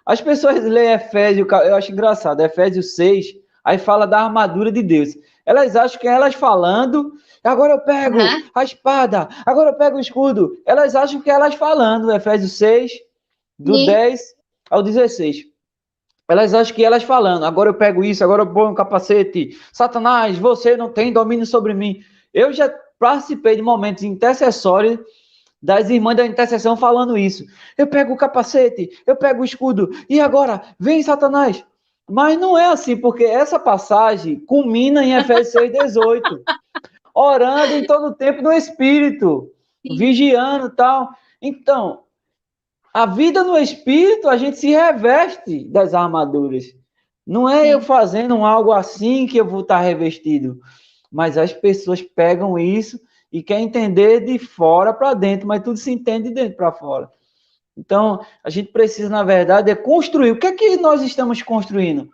As pessoas leem Efésios, eu acho engraçado, Efésios 6, aí fala da armadura de Deus. Elas acham que elas falando, agora eu pego Uhum. a espada, agora eu pego o escudo. Elas acham que elas falando, Efésios 6, do Sim. 10 ao 16. Elas acham que elas falando, agora eu pego isso, agora eu ponho um capacete. Satanás, você não tem domínio sobre mim. Eu já participei de momentos intercessórios das irmãs da intercessão falando isso. Eu pego o capacete, eu pego o escudo, e agora, vem Satanás. Mas não é assim, porque essa passagem culmina em Efésios 6,18. Orando em todo o tempo no Espírito, Sim. vigiando e tal. Então, a vida no Espírito, a gente se reveste das armaduras. Não é eu Sim. fazendo algo assim que eu vou estar revestido. Mas as pessoas pegam isso e querem entender de fora para dentro, mas tudo se entende de dentro para fora. Então, a gente precisa, na verdade, construir. O que é que nós estamos construindo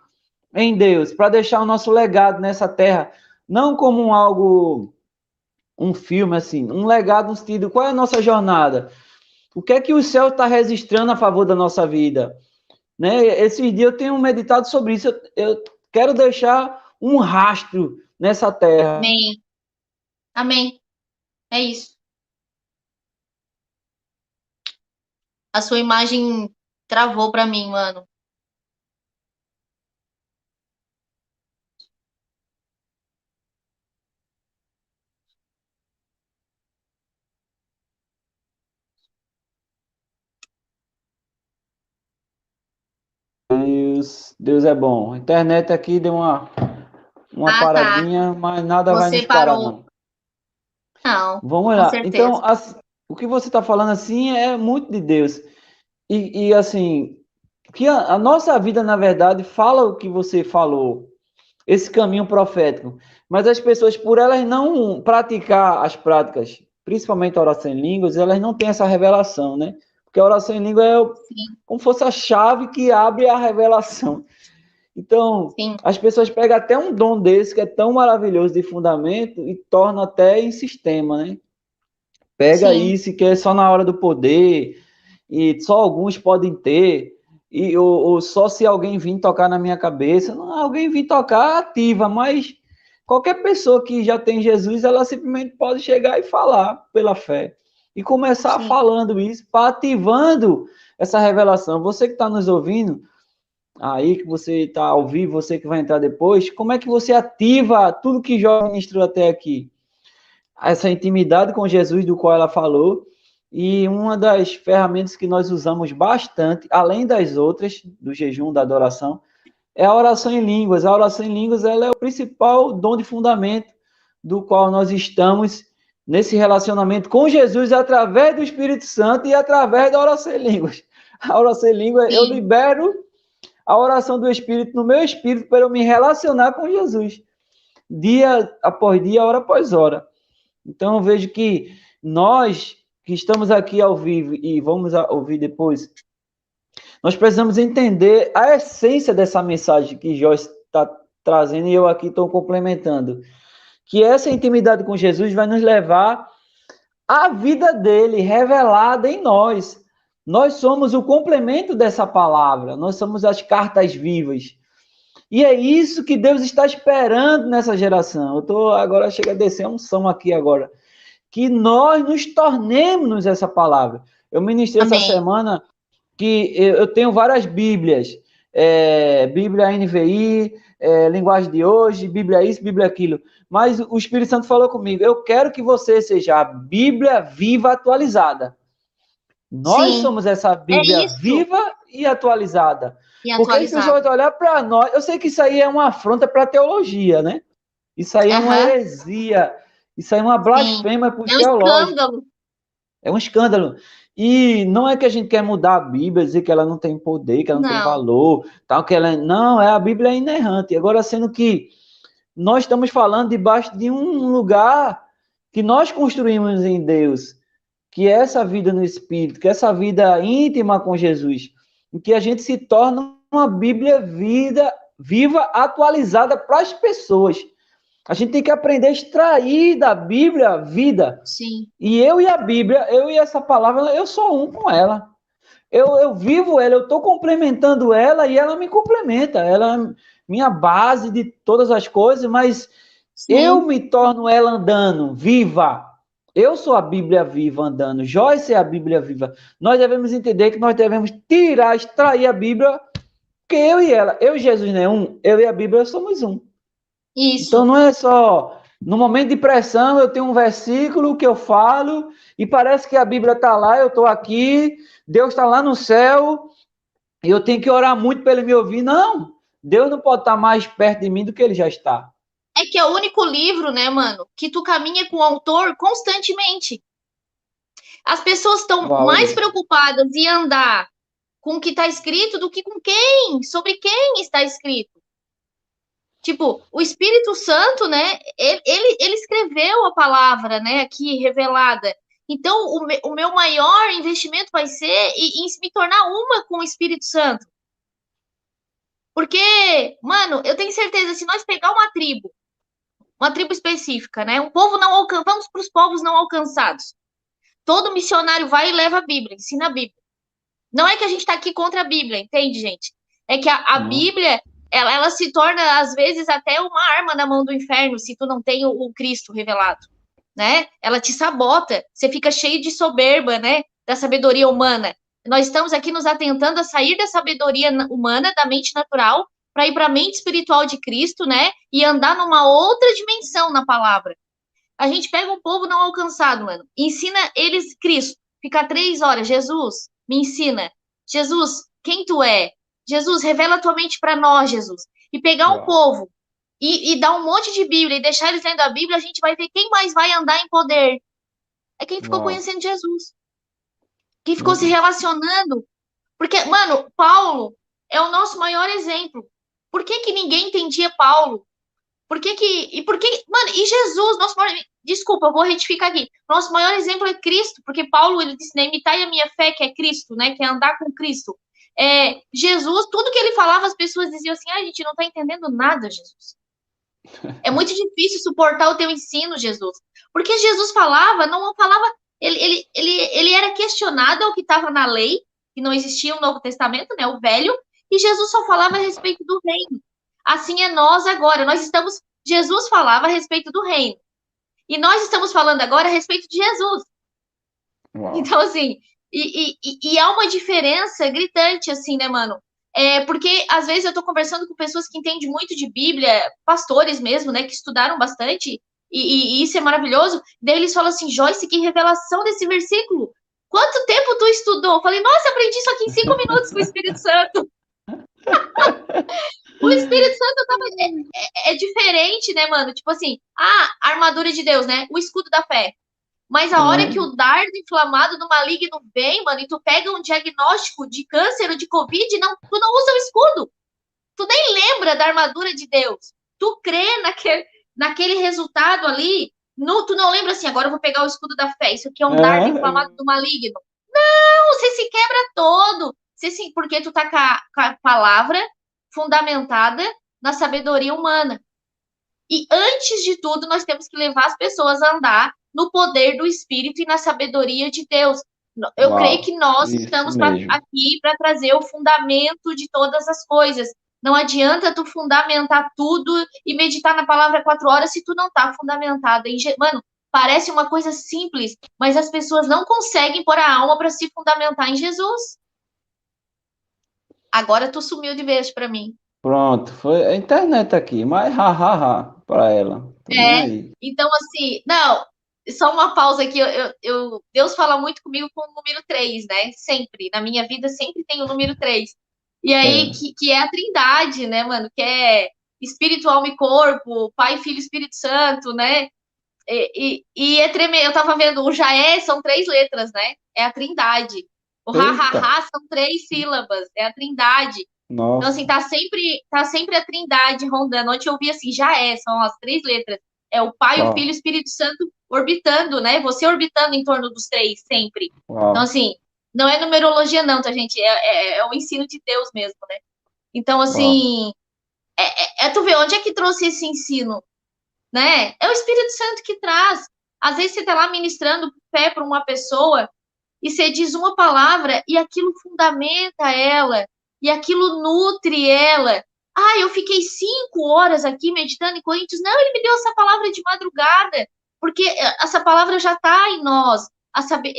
em Deus para deixar o nosso legado nessa terra, não como algo, um filme assim, um legado no sentido, qual é a nossa jornada? O que é que o céu está registrando a favor da nossa vida? Né? Esses dias eu tenho meditado sobre isso. Eu quero deixar um rastro nessa terra. Amém. Amém. É isso. A sua imagem travou para mim, mano. Deus é bom. A internet aqui deu uma Ah, tá. paradinha, mas nada vai Você nos parar, parou. não. Não, Vamos com lá. Então, certeza. o que você está falando assim é muito de Deus. E assim, que a nossa vida, na verdade, fala o que você falou, esse caminho profético. Mas as pessoas, por elas não praticar as práticas, principalmente a oração em línguas, elas não têm essa revelação, né? Porque a oração em língua é Sim, como se fosse a chave que abre a revelação. Então, sim, as pessoas pegam até um dom desse, que é tão maravilhoso de fundamento, e tornam até em sistema, né? Pega sim, isso que é só na hora do poder, e só alguns podem ter, ou só se alguém vir tocar na minha cabeça. Não, alguém vir tocar, ativa, mas qualquer pessoa que já tem Jesus, ela simplesmente pode chegar e falar pela fé. E começar sim. falando isso, ativando essa revelação. Você que está nos ouvindo, aí que você está ao vivo, você que vai entrar depois, como é que você ativa tudo que Jó ministrou até aqui? Essa intimidade com Jesus do qual ela falou, e uma das ferramentas que nós usamos bastante, além das outras, do jejum, da adoração, é a oração em línguas. A oração em línguas ela é o principal dom de fundamento do qual nós estamos nesse relacionamento com Jesus através do Espírito Santo e através da oração em línguas. A oração em língua, eu Sim, libero a oração do Espírito no meu espírito para eu me relacionar com Jesus, dia após dia, hora após hora. Então, eu vejo que nós que estamos aqui ao vivo e vamos ouvir depois, nós precisamos entender a essência dessa mensagem que Joyce está trazendo e eu aqui estou complementando. Que essa intimidade com Jesus vai nos levar à vida dele revelada em nós. Nós somos o complemento dessa palavra, nós somos as cartas vivas. E é isso que Deus está esperando nessa geração. Eu estou agora, chega a descer a unção aqui agora. que nós nos tornemos essa palavra. Eu ministrei essa Amém. semana que eu tenho várias Bíblias, Bíblia NVI, linguagem de hoje, Bíblia isso, Bíblia aquilo. Mas o Espírito Santo falou comigo, eu quero que você seja a Bíblia viva atualizada. Nós Sim, somos essa é Bíblia isso. viva e atualizada. E Porque as pessoas atualizado. vão olhar para nós, eu sei que isso aí é uma afronta para a teologia, né? Isso aí é uma Aham, heresia, isso aí é uma sim. blasfêmia para os É um teológicos. escândalo. É um escândalo. E não é que a gente quer mudar a Bíblia, dizer que ela não tem poder, que ela não tem Não. valor, tal, que ela não, a Bíblia é inerrante. Agora, sendo que nós estamos falando debaixo de um lugar que nós construímos em Deus, que é essa vida no Espírito, que é essa vida íntima com Jesus, em que a gente se torna uma Bíblia viva, atualizada para as pessoas. A gente tem que aprender a extrair da Bíblia vida. Sim. E eu e a Bíblia, eu e essa palavra, eu sou um com ela. Eu vivo ela, eu estou complementando ela e ela me complementa. Ela é minha base de todas as coisas, mas eu Sim. me torno ela andando, viva. Eu sou a Bíblia viva andando. Joyce é a Bíblia viva. Nós devemos entender que nós devemos tirar, extrair a Bíblia, porque eu e ela, eu e Jesus não é um, eu e a Bíblia somos um. Então Isso. não é só no momento de pressão eu tenho um versículo que eu falo e parece que a Bíblia está lá, eu estou aqui, Deus está lá no céu e eu tenho que orar muito para ele me ouvir. Não, Deus não pode estar mais perto de mim do que ele já está. É que é o único livro, né, mano, que tu caminha com o autor constantemente. As pessoas estão Uau, mais preocupadas em andar com o que está escrito do que com quem, sobre quem está escrito. Tipo, o Espírito Santo, né, ele escreveu a palavra, né, aqui revelada. Então, o meu maior investimento vai ser em me tornar uma com o Espírito Santo. Porque, mano, eu tenho certeza, se nós pegar uma tribo específica, né, um povo não alcançado, vamos para os povos não alcançados. Todo missionário vai e leva a Bíblia, ensina a Bíblia. Não é que a gente está aqui contra a Bíblia, entende, gente? É que a não. Bíblia, ela se torna, às vezes, até uma arma na mão do inferno, se tu não tem o Cristo revelado, né? Ela te sabota, você fica cheio de soberba, né? Da sabedoria humana. Nós estamos aqui nos atentando a sair da sabedoria humana, da mente natural, para ir para a mente espiritual de Cristo, né? E andar numa outra dimensão na palavra. A gente pega um povo não alcançado, mano, ensina eles Cristo. Fica 3 horas, Jesus, me ensina. Jesus, quem tu é? Jesus, revela a tua mente para nós, Jesus. E pegar um Uau, povo e dar um monte de Bíblia e deixar eles lendo a Bíblia, a gente vai ver quem mais vai andar em poder. É quem ficou uau. conhecendo Jesus. Quem ficou se Uhum. relacionando. Porque, mano, Paulo é o nosso maior exemplo. Por que que ninguém entendia Paulo? Mano, e Jesus, nosso maior, desculpa, eu vou retificar aqui. Nosso maior exemplo é Cristo, porque Paulo, ele disse, né, imitai a minha fé, que é Cristo, né, que é andar com Cristo. Jesus, tudo que ele falava, as pessoas diziam assim, a gente não tá entendendo nada, Jesus. É muito difícil suportar o teu ensino, Jesus. Porque Jesus falava, não falava, ele era questionado ao que estava na lei, que não existia o Novo Testamento, né, o Velho, e Jesus só falava a respeito do reino. Assim é nós agora. Jesus falava a respeito do reino. E nós estamos falando agora a respeito de Jesus. Uau. Então, assim, e há uma diferença gritante, assim, né, mano? Porque às vezes eu tô conversando com pessoas que entendem muito de Bíblia, pastores mesmo, né, que estudaram bastante, e isso é maravilhoso. Daí eles falam assim, Joyce, que revelação desse versículo. Quanto tempo tu estudou? Eu falei, nossa, aprendi isso aqui em 5 minutos com o Espírito Santo. O Espírito Santo tava. É diferente, né, mano? Tipo assim, a armadura de Deus, né? O escudo da fé. Mas a hora que Uhum. o dardo inflamado do maligno vem, mano, e tu pega um diagnóstico de câncer ou de Covid, não, tu não usa o escudo. Tu nem lembra da armadura de Deus. Tu crê naquele resultado ali. Tu não lembra assim, agora eu vou pegar o escudo da fé. Isso aqui é um dardo inflamado Uhum. do maligno. Não, você se quebra todo. Porque tu tá com a palavra fundamentada na sabedoria humana. E antes de tudo, nós temos que levar as pessoas a andar no poder do Espírito e na sabedoria de Deus. Eu creio que Uau. nós Isso estamos mesmo. aqui para trazer o fundamento de todas as coisas. Não adianta tu fundamentar tudo e meditar na palavra 4 horas se tu não tá fundamentado em... Mano, Parece uma coisa simples, mas as pessoas não conseguem pôr a alma para se fundamentar em Jesus. Agora tu sumiu de vez para mim. Pronto, foi a internet aqui, mas ha para ela. Tô nem É, aí. então assim, não, só uma pausa aqui, Deus fala muito comigo com o número 3, né? Sempre, na minha vida sempre tem o número 3. E aí, É. que é a trindade, né, mano? Que é espírito, alma e corpo, Pai, Filho e Espírito Santo, né? E é tremendo, eu tava vendo, o Jaé são 3 letras, né? É a trindade. O Eita, ha-ha-ha são 3 sílabas, é a trindade. Então, assim, nossa, tá sempre a trindade rondando. Ontem eu vi assim, já são as 3 letras. É o Pai, o Filho e o uau, Espírito Santo orbitando, né? Você orbitando em torno dos 3, sempre. Então, uau, assim, não é numerologia, não, tá, gente? É o ensino de Deus mesmo, né? Então, uau. assim, tu vê onde é que trouxe esse ensino, né? É o Espírito Santo que traz. Às vezes você tá lá ministrando fé para uma pessoa e você diz uma palavra e aquilo fundamenta ela, e aquilo nutre ela. Ah, eu fiquei 5 horas aqui meditando em Coríntios. Não, ele me deu essa palavra de madrugada, porque essa palavra já está em nós. A saber,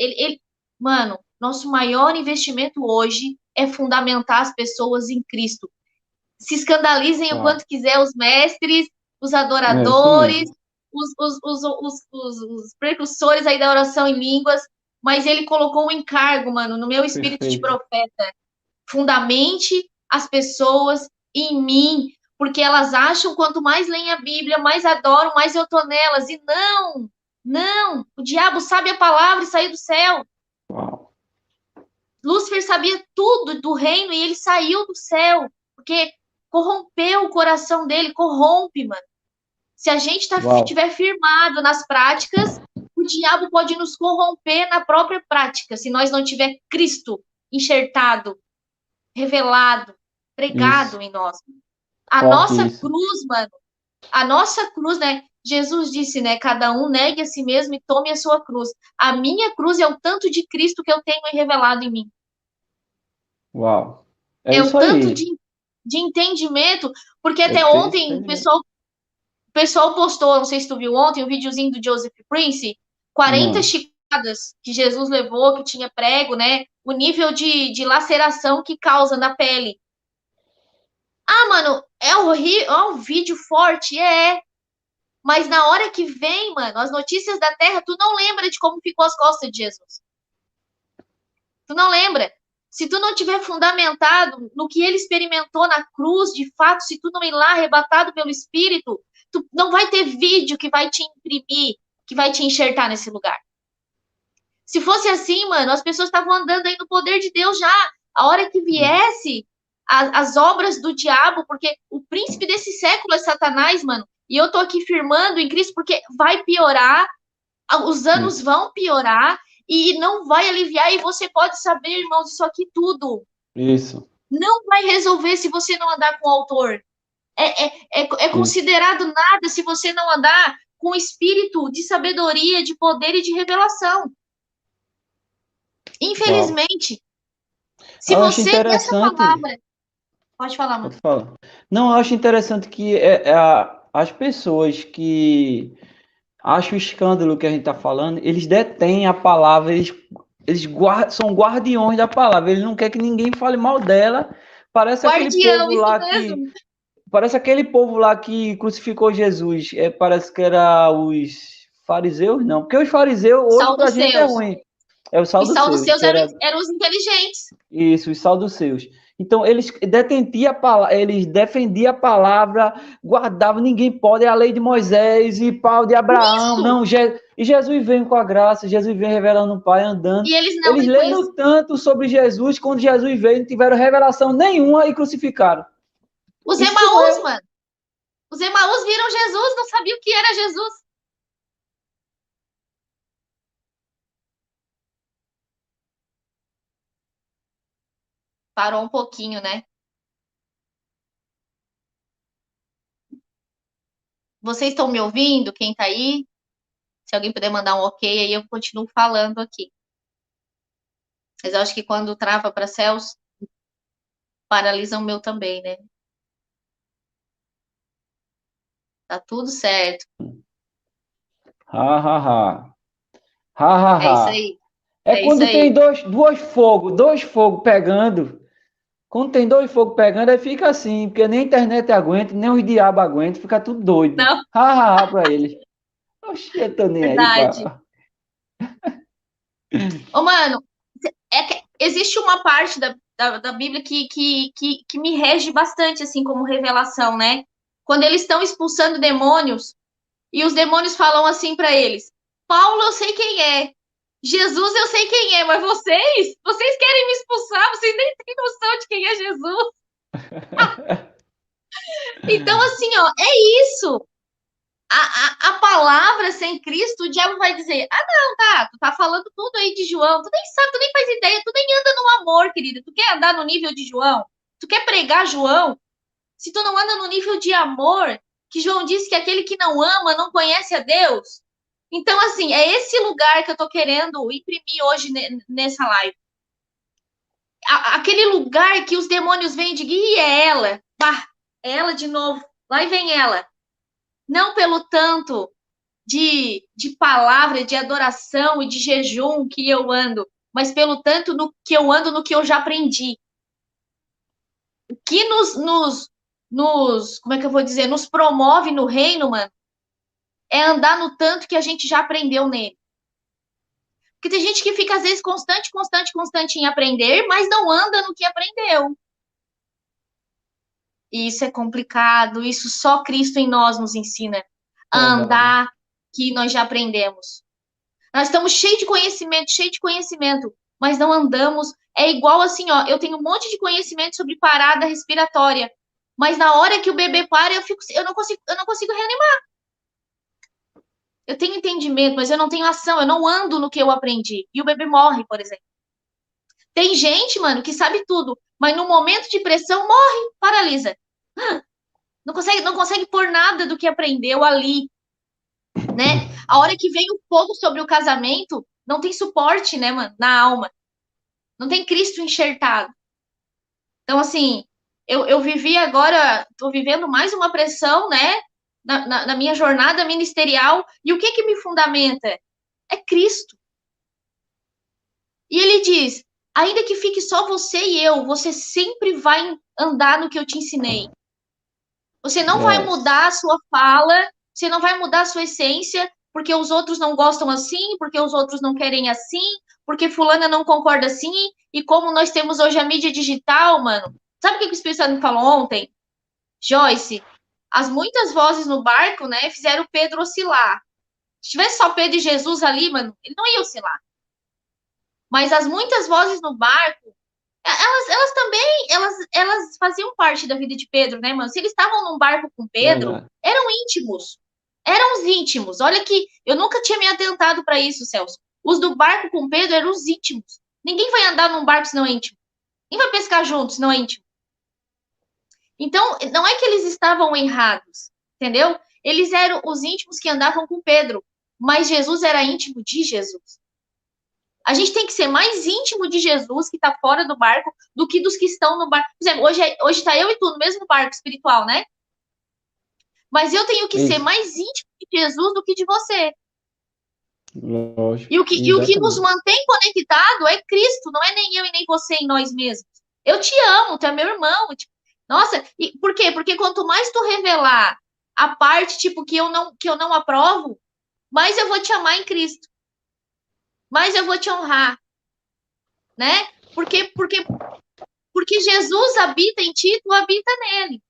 mano, nosso maior investimento hoje é fundamentar as pessoas em Cristo. Se escandalizem o Uau. quanto quiser os mestres, os É isso adoradores, mesmo. os precursores aí da oração em línguas, mas ele colocou um encargo, mano, no meu espírito de Perfeito. profeta. Fundamente as pessoas em mim, porque elas acham quanto mais leem a Bíblia, mais adoram, mais eu tô nelas. E não, não, o diabo sabe a palavra e saiu do céu. Uau. Lúcifer sabia tudo do reino e ele saiu do céu, porque corrompeu o coração dele, corrompe, mano. Se a gente Uau. estiver firmado nas práticas, o diabo pode nos corromper na própria prática, se nós não tiver Cristo enxertado, revelado, Isso. pregado em nós. A Forte nossa isso. cruz, mano, a nossa cruz, né? Jesus disse, né? Cada um negue a si mesmo e tome a sua cruz. A minha cruz é o tanto de Cristo que eu tenho revelado em mim. Uau. É É o isso tanto aí. de entendimento, porque É até ter esse ontem entendimento. o pessoal postou, não sei se tu viu ontem, um videozinho do Joseph Prince, 40 Não. chicotadas que Jesus levou, que tinha prego, né? O nível de laceração que causa na pele. Ah, mano, é horrível, é um vídeo forte, mas na hora que vem, mano, as notícias da Terra, tu não lembra de como ficou as costas de Jesus. Tu não lembra. Se tu não tiver fundamentado no que ele experimentou na cruz, de fato, se tu não ir lá arrebatado pelo Espírito, tu não vai ter vídeo que vai te imprimir, que vai te enxertar nesse lugar. Se fosse assim, mano, as pessoas estavam andando aí no poder de Deus já. A hora que viesse as obras do diabo, porque o príncipe desse século é Satanás, mano. E eu tô aqui firmando em Cristo porque vai piorar, os anos Isso. vão piorar e não vai aliviar. E você pode saber, irmãos, isso aqui tudo Isso. não vai resolver se você não andar com o autor. É Isso. considerado nada se você não andar com o espírito de sabedoria, de poder e de revelação. Uau. Infelizmente, se Eu acho você dessa interessante. palavra, pode falar, Pode mano. falar. Não, eu acho interessante que as pessoas que acham o escândalo que a gente está falando, eles detêm a palavra, são guardiões da palavra, eles não querem que ninguém fale mal dela. Parece aquele Guardião, povo isso lá que. mesmo. Parece aquele povo lá que crucificou Jesus. Parece que era os fariseus, não. Porque os fariseus, hoje, Sal pra dos gente é seus. ruim. É o Os sal dos saduceus, seus que era eram os inteligentes. isso, os saduceus. Então, eles defendiam a palavra, guardavam, ninguém pode, é a lei de Moisés e pau de Abraão. Isso! Não, e Jesus vem com a graça, Jesus vem revelando o Pai andando. E eles não Eles reconheciam. leram tanto sobre Jesus, quando Jesus veio, não tiveram revelação nenhuma e crucificaram. Os Isso não Emaús, é mano. Os Emaús viram Jesus, não sabiam o que era Jesus. Parou um pouquinho, né? Vocês estão me ouvindo? Quem tá aí? Se alguém puder mandar um ok, aí eu continuo falando aqui. Mas eu acho que quando trava para céus, paralisa o meu também, né? Tá tudo certo. Ha, ha, ha. Ha, ha, É isso ha. aí. É É isso quando aí. tem dois fogos pegando. Quando tem dois fogos pegando, aí fica assim, porque nem a internet aguenta, nem os diabos aguentam, fica tudo doido. Não, Ha, ha, ha pra eles. Oxi, eu tô nem aí, verdade. pá. Ô, mano, existe uma parte da Bíblia que me rege bastante, assim, como revelação, né? Quando eles estão expulsando demônios, e os demônios falam assim para eles: Paulo, eu sei quem é. Jesus, eu sei quem é, mas vocês querem me expulsar, vocês nem têm noção de quem é Jesus. Então, assim, ó, é isso. A palavra sem Cristo, o diabo vai dizer: ah, não, tá, tu tá falando tudo aí de João, tu nem sabe, tu nem faz ideia, tu nem anda no amor, querida. Tu quer andar no nível de João? Tu quer pregar João? Se tu não anda no nível de amor, que João disse que aquele que não ama não conhece a Deus. Então, assim, é esse lugar que eu tô querendo imprimir hoje nessa live. Aquele lugar que os demônios vêm de e é ela. Bah, é ela de novo. Lá e vem ela. Não pelo tanto de palavra, de adoração e de jejum que eu ando, mas pelo tanto no que eu ando, no que eu já aprendi. O que como é que eu vou dizer, nos promove no reino, mano, é andar no tanto que a gente já aprendeu nele. Porque tem gente que fica, às vezes, constante em aprender, mas não anda no que aprendeu. E isso é complicado, isso só Cristo em nós nos ensina a Verdade. andar que nós já aprendemos. Nós estamos cheio de conhecimento, mas não andamos. É igual assim, ó, eu tenho um monte de conhecimento sobre parada respiratória, mas na hora que o bebê para, eu não consigo reanimar. Eu tenho entendimento, mas eu não tenho ação, eu não ando no que eu aprendi. E o bebê morre, por exemplo. Tem gente, mano, que sabe tudo, mas no momento de pressão morre, paralisa. Não consegue pôr nada do que aprendeu ali, né? A hora que vem o fogo sobre o casamento, não tem suporte, né, mano, na alma. Não tem Cristo enxertado. Então, assim, eu vivi agora, estou vivendo mais uma pressão, né, na minha jornada ministerial. E o que me fundamenta? É Cristo. E ele diz: ainda que fique só você e eu, você sempre vai andar no que eu te ensinei. Você não vai É. mudar a sua fala, você não vai mudar a sua essência, porque os outros não gostam assim, porque os outros não querem assim, porque fulana não concorda assim, e como nós temos hoje a mídia digital, mano. Sabe o que o Espírito Santo me falou ontem? Joyce, as muitas vozes no barco, né, fizeram Pedro oscilar. Se tivesse só Pedro e Jesus ali, mano, ele não ia oscilar. Mas as muitas vozes no barco, elas também, elas faziam parte da vida de Pedro, né, mano? Se eles estavam num barco com Pedro, Verdade. eram íntimos. Eram os íntimos. Olha que eu nunca tinha me atentado para isso, Celso. Os do barco com Pedro eram os íntimos. Ninguém vai andar num barco se não é íntimo. Ninguém vai pescar junto se não é íntimo. Então, não é que eles estavam errados, entendeu? Eles eram os íntimos que andavam com Pedro, mas Jesus era íntimo de Jesus. A gente tem que ser mais íntimo de Jesus, que está fora do barco, do que dos que estão no barco. Por exemplo, hoje está eu e tu no mesmo barco espiritual, né? Mas eu tenho que ser Isso. mais íntimo de Jesus do que de você. Lógico. E o que nos Exatamente. mantém conectado é Cristo, não é nem eu e nem você em nós mesmos. Eu te amo, tu é meu irmão. Tipo, nossa, e por quê? Porque quanto mais tu revelar a parte, tipo, que eu não aprovo, mais eu vou te amar em Cristo. Mais eu vou te honrar, né? Porque Jesus habita em ti, tu habita nele.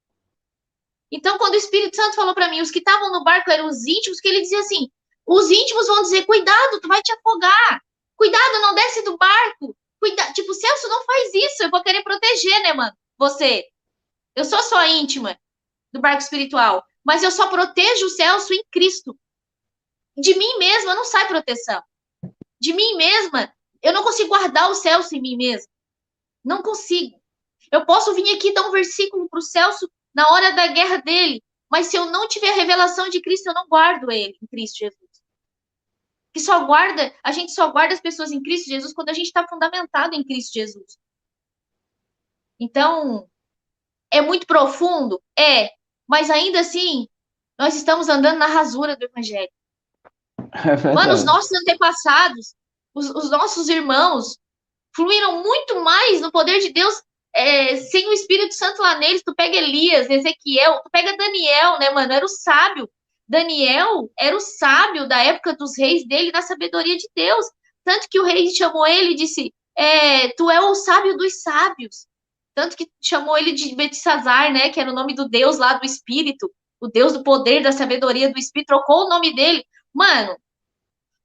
Então, quando o Espírito Santo falou para mim, os que estavam no barco eram os íntimos, que ele dizia assim: os íntimos vão dizer, cuidado, tu vai te afogar. Cuidado, não desce do barco. Cuidado. Tipo, Celso, não faz isso, eu vou querer proteger, né, mano? Você. Eu sou sua íntima do barco espiritual, mas eu só protejo o Celso em Cristo. De mim mesma não sai proteção. De mim mesma, eu não consigo guardar o Celso em mim mesma. Não consigo. Eu posso vir aqui dar um versículo para o Celso na hora da guerra dele, mas se eu não tiver a revelação de Cristo, eu não guardo ele em Cristo Jesus. A gente só guarda as pessoas em Cristo Jesus quando a gente está fundamentado em Cristo Jesus. Então, é muito profundo? É, mas ainda assim, nós estamos andando na rasura do Evangelho. É Mano, os verdade. nossos antepassados, os nossos irmãos, fluíram muito mais no poder de Deus sem o Espírito Santo lá neles. Tu pega Elias, Ezequiel, tu pega Daniel, né, mano? Era o sábio. Daniel era o sábio da época dos reis dele, na sabedoria de Deus. Tanto que o rei chamou ele e disse: tu é o sábio dos sábios. Tanto que chamou ele de Betsazar, né? Que era o nome do Deus lá do Espírito, o Deus do poder, da sabedoria do Espírito, trocou o nome dele. Mano,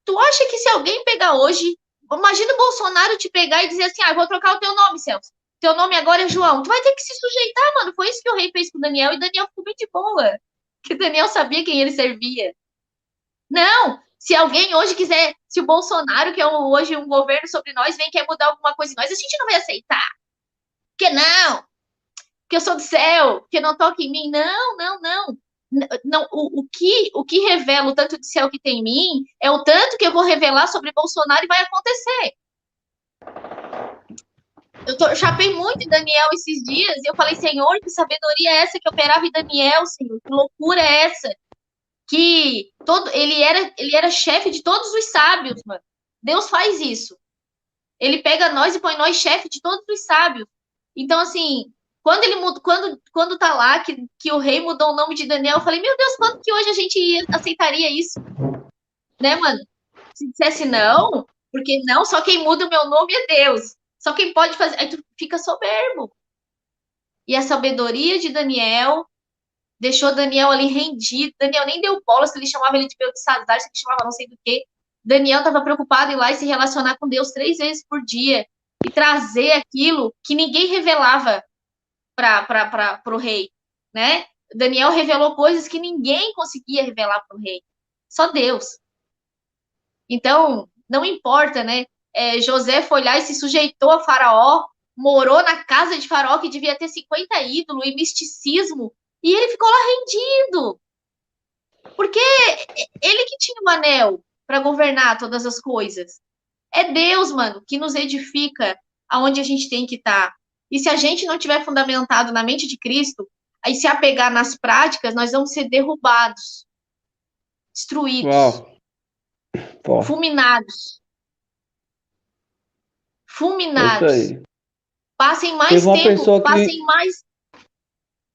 tu acha que se alguém pegar hoje, imagina o Bolsonaro te pegar e dizer assim: ah, eu vou trocar o teu nome, Celso. Teu nome agora é João. Tu vai ter que se sujeitar, mano. Foi isso que o rei fez com o Daniel e Daniel ficou bem de boa. Que Daniel sabia quem ele servia. Não, se alguém hoje quiser, se o Bolsonaro, que é hoje um governo sobre nós, vem quer mudar alguma coisa em nós, a gente não vai aceitar. Que não, que eu sou do céu, que não toque em mim. Não, não, não. Não, o que revela o tanto de céu que tem em mim é o tanto que eu vou revelar sobre Bolsonaro e vai acontecer. Eu chapei muito em Daniel esses dias e eu falei, Senhor, que sabedoria é essa que operava em Daniel, Senhor? Que loucura é essa? Que ele era chefe de todos os sábios, mano. Deus faz isso. Ele pega nós e põe nós chefe de todos os sábios. Então, assim, quando ele muda, quando tá lá que o rei mudou o nome de Daniel, eu falei, meu Deus, quando que hoje a gente aceitaria isso? Né, mano? Se dissesse não, porque não, só quem muda o meu nome é Deus. Só quem pode fazer. Aí tu fica soberbo. E a sabedoria de Daniel deixou Daniel ali rendido. Daniel nem deu bola se ele chamava ele de Beltesazar, se ele chamava não sei do que. Daniel estava preocupado em ir lá e se relacionar com Deus 3 vezes por dia e trazer aquilo que ninguém revelava para o rei, né? Daniel revelou coisas que ninguém conseguia revelar para o rei, só Deus. Então, não importa, né? José foi lá e se sujeitou a Faraó, morou na casa de Faraó, que devia ter 50 ídolos e misticismo, e ele ficou lá rendido. Porque ele que tinha o anel para governar todas as coisas. É Deus, mano, que nos edifica aonde a gente tem que estar. E se a gente não tiver fundamentado na mente de Cristo, aí se apegar nas práticas, nós vamos ser derrubados, destruídos, Uau, forte. fulminados. É isso Fulminados. aí. Passem Teve mais uma tempo, pessoa passem que. mais.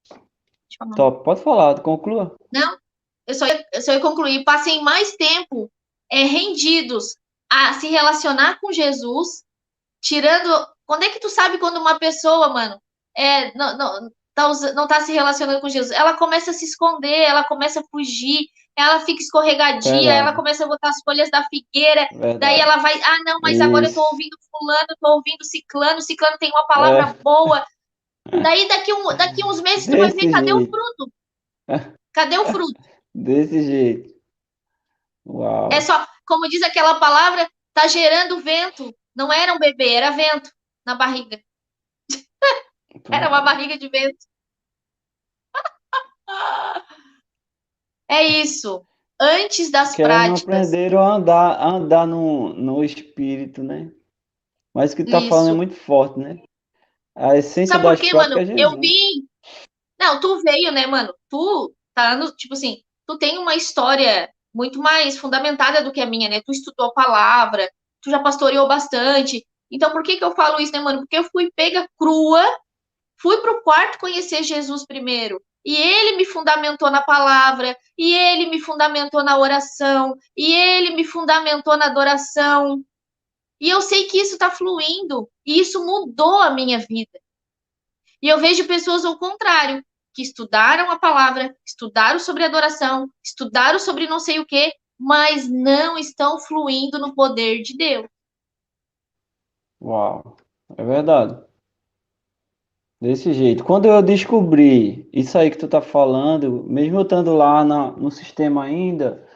Deixa eu falar. Top, pode falar, conclua. Não, eu só ia concluir. Passem mais tempo rendidos a se relacionar com Jesus, tirando. Quando é que tu sabe quando uma pessoa, mano, não tá se relacionando com Jesus? Ela começa a se esconder, ela começa a fugir, ela fica escorregadia, ela Verdade, começa a botar as folhas da figueira, daí verdade. ela vai, não, mas agora eu tô Isso. ouvindo fulano, tô ouvindo ciclano tem uma palavra É, boa. Daí daqui uns meses tu vai ver desse cadê o jeito. fruto? Cadê o fruto? Desse jeito. É Uau. só, como diz aquela palavra, tá gerando vento. Não era um bebê, era vento na barriga. Era uma barriga de vento. É isso. Antes das Que elas não práticas. aprenderam a andar no espírito, né? Mas o que tá falando é Isso. muito forte, né? A essência Sabe por das quê, mano? práticas é Eu Jesus. vim. Não, tu veio, né, mano? Tu tá no, tipo assim, tu tem uma história muito mais fundamentada do que a minha, né? Tu estudou a palavra, tu já pastoreou bastante. Então, por que que eu falo isso, né, mano? Porque eu fui pega crua. Fui para o quarto conhecer Jesus primeiro. E ele me fundamentou na palavra, e ele me fundamentou na oração, e ele me fundamentou na adoração. E eu sei que isso está fluindo, e isso mudou a minha vida. E eu vejo pessoas ao contrário, que estudaram a palavra, estudaram sobre adoração, estudaram sobre não sei o quê, mas não estão fluindo no poder de Deus. Uau. É verdade. Desse jeito. Quando eu descobri isso aí que tu tá falando, mesmo eu estando lá no sistema ainda,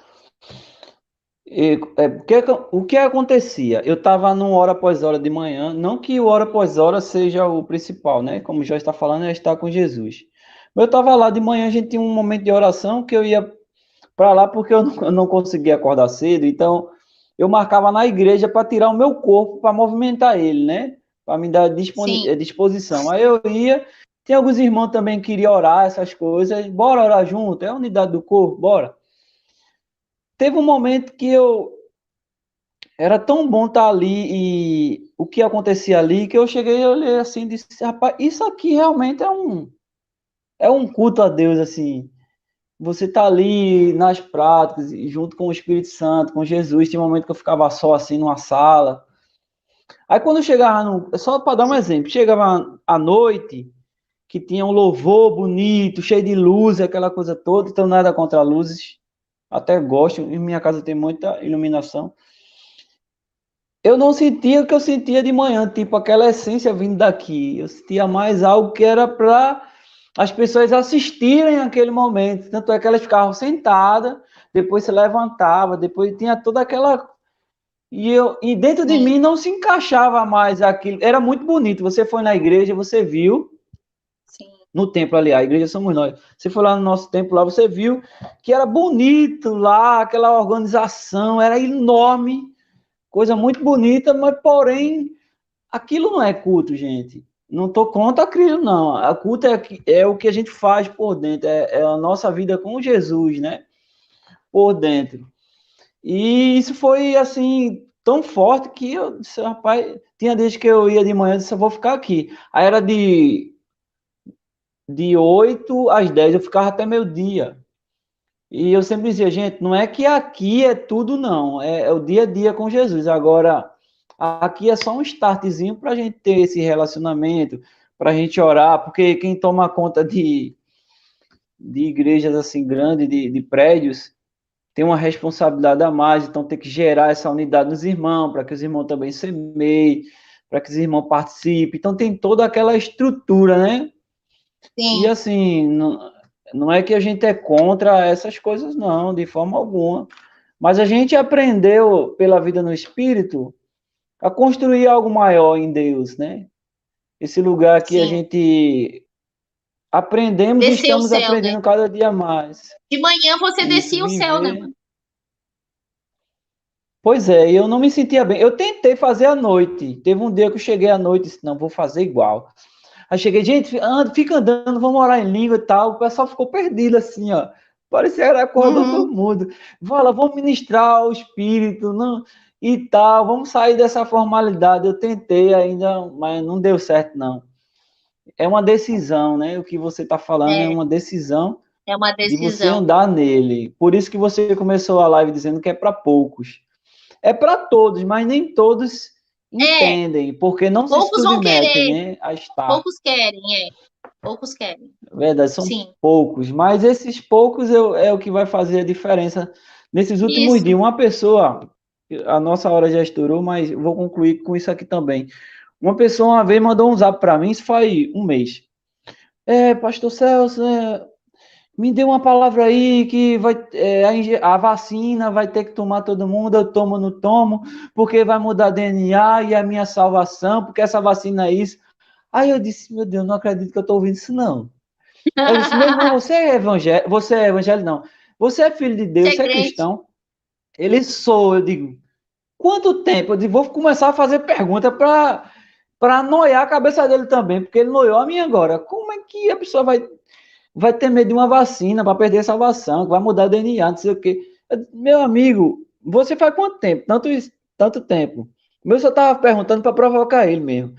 o que acontecia? Eu estava num hora após hora de manhã, não que o hora após hora seja o principal, né? Como já está falando, é estar com Jesus. Mas eu estava lá de manhã, a gente tinha um momento de oração que eu ia para lá porque eu não conseguia acordar cedo, então eu marcava na igreja para tirar o meu corpo, para movimentar ele, né? Para me dar Sim, disposição. Aí eu ia, tem alguns irmãos também que queriam orar essas coisas, bora orar junto, é a unidade do corpo, bora. teve um momento que era tão bom estar ali e o que acontecia ali, que eu cheguei e olhei assim e disse, rapaz, isso aqui realmente é um culto a Deus, assim. Você tá ali nas práticas, junto com o Espírito Santo, com Jesus. Tinha um momento que eu ficava só assim numa sala. Aí quando eu chegava só para dar um exemplo, chegava à noite, que tinha um louvor bonito, cheio de luz, aquela coisa toda, então nada contra luzes. Até gosto, em minha casa tem muita iluminação. Eu não sentia o que eu sentia de manhã, tipo aquela essência vindo daqui. Eu sentia mais algo que era para as pessoas assistirem aquele momento. Tanto é que elas ficavam sentadas, depois se levantava, depois tinha toda aquela. E dentro de Sim, mim não se encaixava mais aquilo. Era muito bonito. Você foi na igreja, você viu, sim. no templo ali, a igreja somos nós. Você foi lá no nosso templo, lá você viu que era bonito lá, aquela organização era enorme, coisa muito bonita, mas porém aquilo não é culto, gente. Não estou contra aquilo, não. A culto é o que a gente faz por dentro, é a nossa vida com Jesus, né? Por dentro. E isso foi, assim, tão forte que eu disse, rapaz, tinha desde que eu ia de manhã, eu disse, eu vou ficar aqui. Aí era de 8 às 10, eu ficava até meio-dia. E eu sempre dizia, gente, não é que aqui é tudo, não. É o dia a dia com Jesus. Agora, aqui é só um startzinho para a gente ter esse relacionamento, para a gente orar, porque quem toma conta de igrejas assim grandes, de prédios, tem uma responsabilidade a mais, então tem que gerar essa unidade nos irmãos, para que os irmãos também semeiem, para que os irmãos participem. Então tem toda aquela estrutura, né? E Sim. assim, não é que a gente é contra essas coisas, não, de forma alguma. Mas a gente aprendeu, pela vida no Espírito, a construir algo maior em Deus, né? Esse lugar que a Sim. gente aprendemos e Descer o estamos céu, né? aprendendo cada dia mais. De manhã você Isso, descia o céu, né, viver. mano? Pois é, eu não me sentia bem. Eu tentei fazer à noite. Teve um dia que eu cheguei à noite e disse, não, vou fazer igual. Aí cheguei, gente, fica andando, vamos orar em língua e tal. O pessoal ficou perdido assim, ó. Parecia que era acordou todo Uhum. mundo. Fala, vamos ministrar o espírito, não, e tal, vamos sair dessa formalidade. Eu tentei ainda, mas não deu certo, não. É uma decisão, né? O que você está falando é É, uma decisão é uma de você decisão. andar nele. Por isso que você começou a live dizendo que é para poucos. É para todos, mas nem todos É, entendem, porque não se poucos vão submetem, querer, né, a estar. poucos querem, é. Poucos querem. Verdade, são Sim. poucos, mas esses poucos é o que vai fazer a diferença nesses últimos Isso. dias. Uma pessoa, a nossa hora já estourou, mas vou concluir com isso aqui também. Uma pessoa uma vez mandou um zap para mim, isso faz um mês. Pastor Celso, me dê uma palavra aí que a vacina vai ter que tomar todo mundo, eu tomo ou não tomo, porque vai mudar DNA e a minha salvação, porque essa vacina é isso. Aí eu disse, meu Deus, não acredito que eu estou ouvindo isso, não. Eu disse, meu irmão, você é evangélico, não. Você é filho de Você Deus, é você é crente? cristão? Ele sou, eu digo, quanto tempo? Eu digo, vou começar a fazer pergunta para noiar a cabeça dele também, porque ele noiou a minha agora. Como é que a pessoa vai ter medo de uma vacina para perder a salvação, que vai mudar o DNA, não sei o quê? Meu amigo, você faz quanto tempo? Tanto tempo. O meu só estava perguntando para provocar ele mesmo.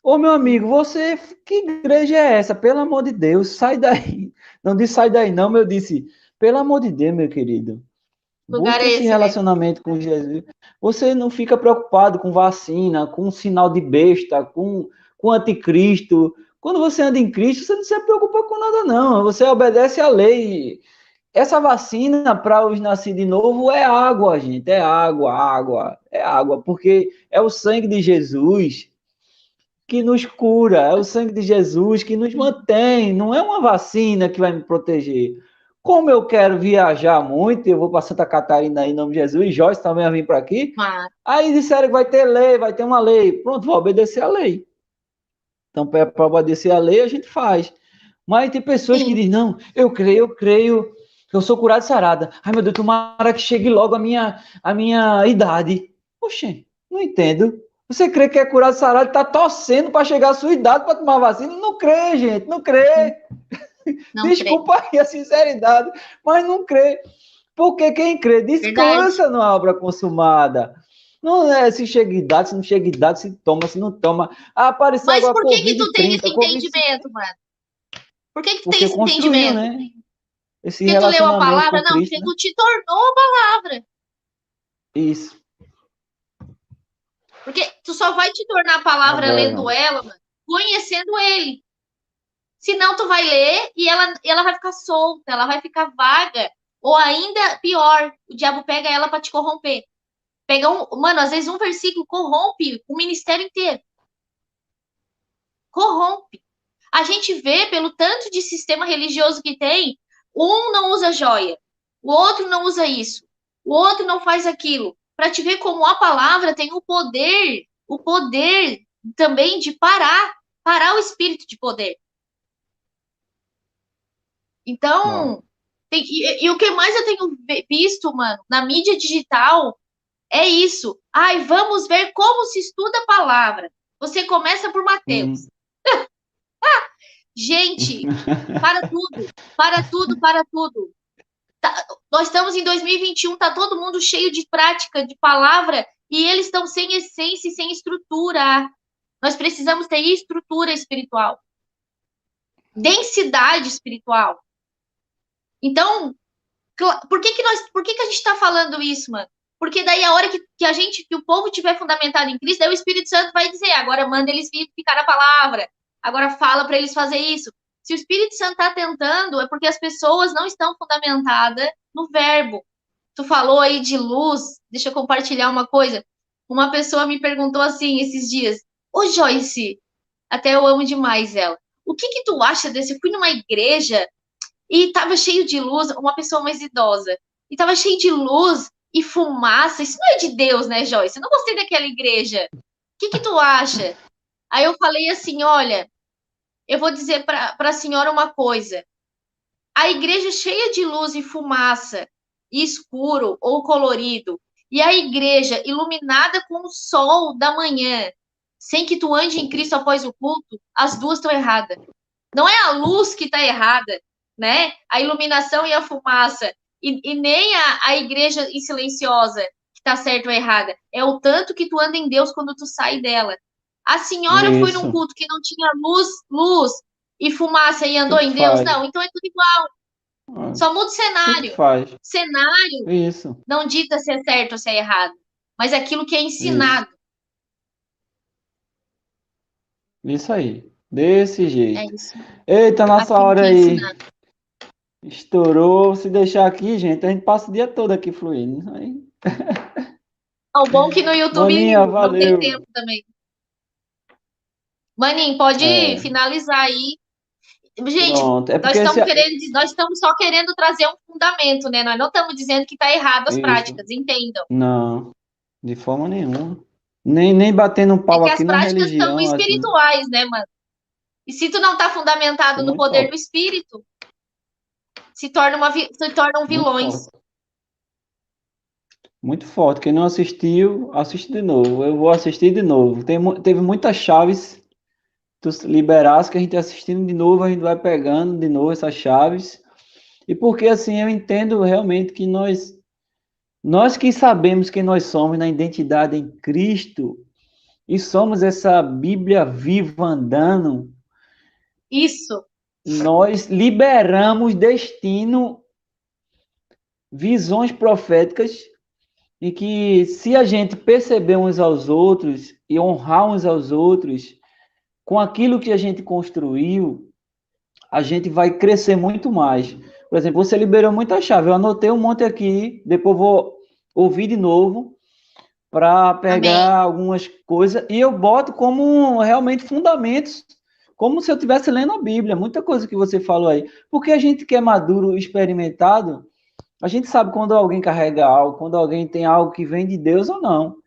Ô, meu amigo, você, que igreja é essa? Pelo amor de Deus, sai daí. Não disse sai daí, não, mas eu disse, pelo amor de Deus, meu querido, Que lugar busca é esse esse, né? relacionamento com Jesus. Você não fica preocupado com vacina, com sinal de besta, com anticristo. Quando você anda em Cristo, você não se preocupa com nada, não. Você obedece à lei. Essa vacina para os nascidos de novo é água, gente. É água, é água, porque é o sangue de Jesus que nos cura, é o sangue de Jesus que nos mantém, não é uma vacina que vai me proteger. Como eu quero viajar muito, eu vou para Santa Catarina em nome de Jesus, e Joyce também vai vir para aqui. Ah, Aí disseram que vai ter lei, vai ter uma lei. Pronto, vou obedecer a lei. Então, para obedecer a lei, a gente faz. Mas tem pessoas que sim. dizem, não, eu creio, que eu sou curado e sarada. Ai, meu Deus, tomara que chegue logo a minha idade. Oxê, não entendo. Você crê que é curado e sarado e está torcendo para chegar a sua idade para tomar vacina? Não crê, gente, não crê. Não creio. Desculpa aí a sinceridade, mas não crê. Porque quem crê descansa na obra consumada. Não é se chega idade, se não chega idade, se toma, se não toma. Ah, apareceu Mas agora por que tu tem Covid-30, esse Covid... entendimento, mano? Por que tu tem Porque esse construiu, entendimento? né? Esse Porque tu leu a relacionamento palavra? com Não, Cristo, porque né? tu te tornou a palavra. Isso. Porque tu só vai te tornar a palavra Agora, lendo não. ela, mano, conhecendo ele. Senão tu vai ler e ela vai ficar solta, ela vai ficar vaga. Ou ainda pior, o diabo pega ela para te corromper. Pega mano, às vezes um versículo corrompe o ministério inteiro. Corrompe. A gente vê pelo tanto de sistema religioso que tem, um não usa joia, o outro não usa isso, o outro não faz aquilo. Para te ver como a palavra tem o poder também de parar o espírito de poder. Não. Então, e o que mais eu tenho visto, mano, na mídia digital é isso. Ai, vamos ver como se estuda a palavra. Você começa por Mateus. Hum. Gente, para tudo, para tudo, para tudo. Nós estamos em 2021, tá todo mundo cheio de prática, de palavra, e eles estão sem essência e sem estrutura. Nós precisamos ter estrutura espiritual, densidade espiritual. Então, por que a gente está falando isso, mano? Porque daí a hora que o povo tiver fundamentado em Cristo, daí o Espírito Santo vai dizer, agora manda eles ficar na palavra, agora fala para eles fazer isso. Se o Espírito Santo está tentando, é porque as pessoas não estão fundamentadas no verbo. Tu falou aí de luz, deixa eu compartilhar uma coisa. Uma pessoa me perguntou assim esses dias, ô Joyce, até eu amo demais ela. O que tu acha desse? Eu fui numa igreja e tava cheio de luz, uma pessoa mais idosa. E tava cheio de luz e fumaça. Isso não é de Deus, né, Joyce? Eu não gostei daquela igreja. O que tu acha? Aí eu falei assim, olha, eu vou dizer para a senhora uma coisa. A igreja cheia de luz e fumaça, e escuro ou colorido, e a igreja iluminada com o sol da manhã, sem que tu ande em Cristo após o culto, as duas estão erradas. Não é a luz que está errada, né? A iluminação e a fumaça, e nem a igreja em silenciosa que está certo ou errada. É o tanto que tu anda em Deus quando tu sai dela. A senhora foi num Isso. culto que não tinha luz e fumaça e andou Tanto em Deus? faz. Não, então é tudo igual. Ah, Só muda o tanto cenário. faz. Cenário Isso. não dita se é certo ou se é errado, mas aquilo que é Isso. ensinado. Isso aí. Desse É jeito. isso. Eita, nossa Aquilo hora que é aí ensinado. estourou. Se deixar aqui, gente, a gente passa o dia todo aqui fluindo. Aí... O bom que no YouTube Maninha, não tem valeu. tempo também. Maninho, pode É, finalizar aí. Gente, pronto. É porque esse... nós estamos só querendo trazer um fundamento, né? Nós não estamos dizendo que está errado as Isso. práticas, entendam. Não, de forma nenhuma. Nem batendo um É pau que as aqui na práticas são religião, assim. espirituais, né, mano? E se tu não está fundamentado São no muito poder do fortes. espírito, se tornam Muito vilões. forte. Muito forte. Quem não assistiu, assiste de novo. Eu vou assistir de novo. Teve muitas chaves. Tu liberasse que a gente assistindo de novo, a gente vai pegando de novo essas chaves. E porque assim eu entendo realmente que nós que sabemos quem nós somos na identidade em Cristo e somos essa Bíblia viva andando, Isso. nós liberamos destino, visões proféticas e que se a gente perceber uns aos outros e honrar uns aos outros com aquilo que a gente construiu, a gente vai crescer muito mais. Por exemplo, você liberou muita chave. Eu anotei um monte aqui, depois vou ouvir de novo para Amém. pegar algumas coisas e eu boto como realmente fundamentos, como se eu estivesse lendo a Bíblia. Muita coisa que você falou aí. Porque a gente que é maduro, experimentado, a gente sabe quando alguém carrega algo, quando alguém tem algo que vem de Deus ou não.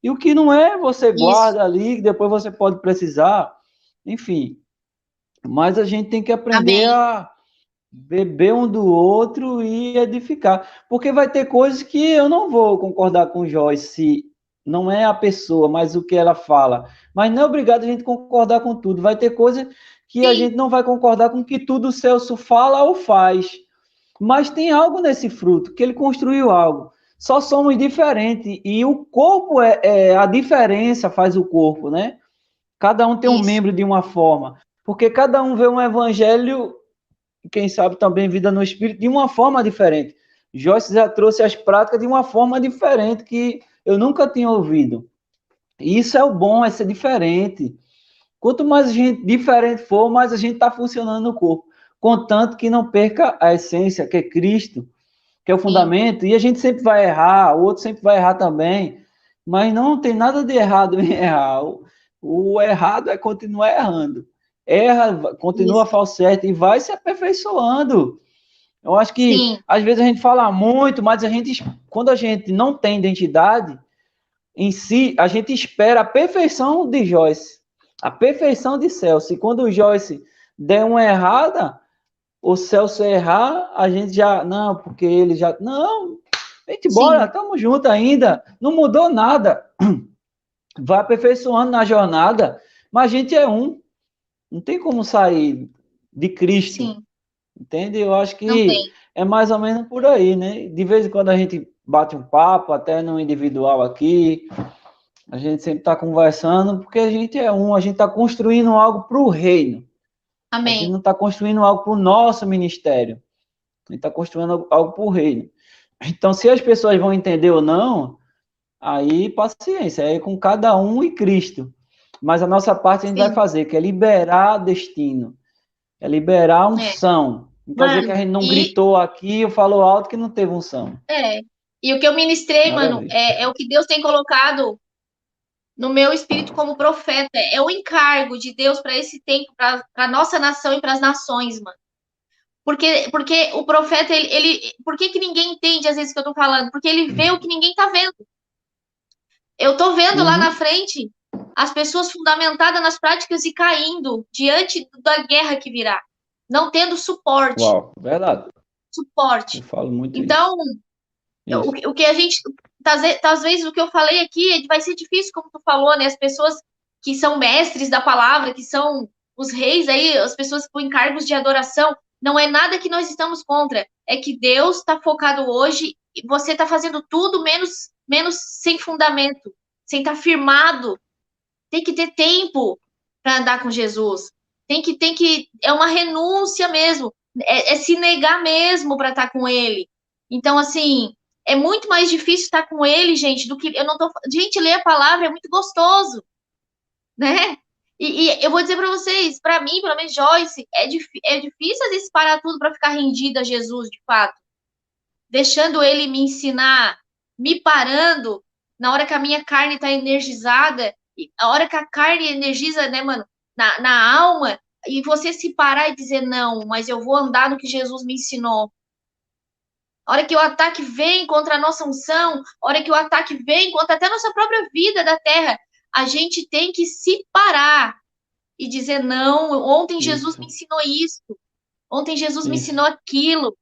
E o que não é, você Isso. guarda ali, depois você pode precisar. Enfim, mas a gente tem que aprender Amém. a beber um do outro e edificar. Porque vai ter coisas que eu não vou concordar com o Joyce, se não é a pessoa, mas o que ela fala. Mas não é obrigado a gente concordar com tudo. Vai ter coisa que a Sim. gente não vai concordar com o que tudo o Celso fala ou faz. mas tem algo nesse fruto, que ele construiu algo. Só somos diferentes, e o corpo a diferença faz o corpo, né? Cada um tem um Isso. membro de uma forma, porque cada um vê um evangelho, quem sabe também vida no espírito, de uma forma diferente. Joyce já trouxe as práticas de uma forma diferente que eu nunca tinha ouvido. E isso é o bom, é ser diferente. Quanto mais gente diferente for, mais a gente está funcionando no corpo. Contanto que não perca a essência, que é Cristo, que é o Sim. fundamento. E a gente sempre vai errar, o outro sempre vai errar também. Mas não tem nada de errado em errar. O errado é continuar errando. Erra, continua a Isso. fazer certo e vai se aperfeiçoando. Eu acho que Sim. às vezes a gente fala muito, mas quando a gente não tem identidade em si, a gente espera a perfeição de Joyce, a perfeição de Celso. E quando o Joyce der uma errada, o Celso errar, a gente já, não, porque ele já, não, vem embora, Sim. estamos juntos ainda, não mudou nada. Vai aperfeiçoando na jornada, mas a gente é um, não tem como sair de Cristo. Sim. Entende? Eu acho Não que tem. é mais ou menos por aí, né? De vez em quando a gente bate um papo, até no individual aqui, a gente sempre está conversando, porque a gente é um, a gente está construindo algo para o reino. A gente Amém. não está construindo algo para o nosso ministério. A gente está construindo algo para o reino. Então, se as pessoas vão entender ou não, aí paciência, é com cada um e Cristo. Mas a nossa parte a gente vai Sim. fazer, que é liberar destino. É liberar É. unção. Não quer dizer que Mano, a gente não gritou aqui ou falou alto que não teve unção. é. E o que eu ministrei, Nada a mano, ver. é o que Deus tem colocado no meu espírito como profeta. É o encargo de Deus para esse tempo, para a nossa nação e para as nações, mano. Porque o profeta, por que ninguém entende às vezes o que eu tô falando? Porque ele vê o que ninguém tá vendo. Eu tô vendo lá na Uhum. frente as pessoas fundamentadas nas práticas e caindo diante da guerra que virá, não tendo suporte, Uau, verdade. Eu suporte. falo muito isso. Então, Isso. o que a gente, às vezes o que eu falei aqui vai ser difícil, como tu falou, né? As pessoas que são mestres da palavra, que são os reis aí, as pessoas com encargos de adoração, não é nada que nós estamos contra. É que Deus está focado hoje e você está fazendo tudo menos sem fundamento, sem estar firmado. Tem que ter tempo para andar com Jesus. É uma renúncia mesmo. É se negar mesmo para estar com Ele. Então, assim, é muito mais difícil estar com Ele, gente, do que eu não tô. Gente, ler a palavra é muito gostoso, né? E eu vou dizer para vocês, para mim, pelo menos Joyce, é difícil às vezes parar tudo para ficar rendida a Jesus, de fato, deixando Ele me ensinar, me parando na hora que a minha carne está energizada, e a hora que a carne energiza, né, mano, na alma, e você se parar e dizer, não, mas eu vou andar no que Jesus me ensinou. A hora que o ataque vem contra a nossa unção, a hora que o ataque vem contra até a nossa própria vida da terra, a gente tem que se parar e dizer, não, ontem Jesus me Isso. ensinou isso, ontem Jesus me Isso. ensinou aquilo.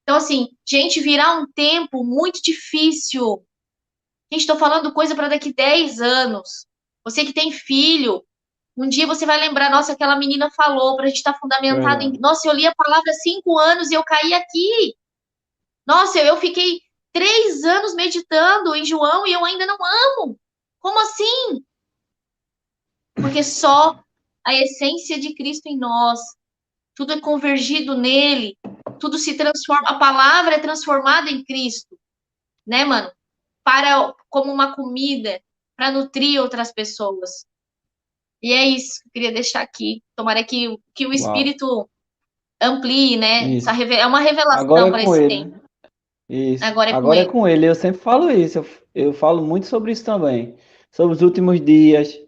Então, assim, gente, virá um tempo muito difícil. Gente, estou falando coisa para daqui 10 anos. Você que tem filho, um dia você vai lembrar, nossa, aquela menina falou, para a gente estar fundamentado em. Verdade. Nossa, eu li a palavra há 5 anos e eu caí aqui. Nossa, eu fiquei 3 anos meditando em João e eu ainda não amo. Como assim? Porque só a essência de Cristo em nós, tudo é convergido nele, tudo se transforma, a palavra é transformada em Cristo, né, mano? Para como uma comida para nutrir outras pessoas. E é isso que eu queria deixar aqui. Tomara que o Uau. Espírito amplie, né? Isso. É uma Agora revelação é para com esse ele, tempo. né? Isso. Agora é com Agora é ele. com ele. Eu sempre falo isso. Eu falo muito sobre isso também. Sobre os últimos dias.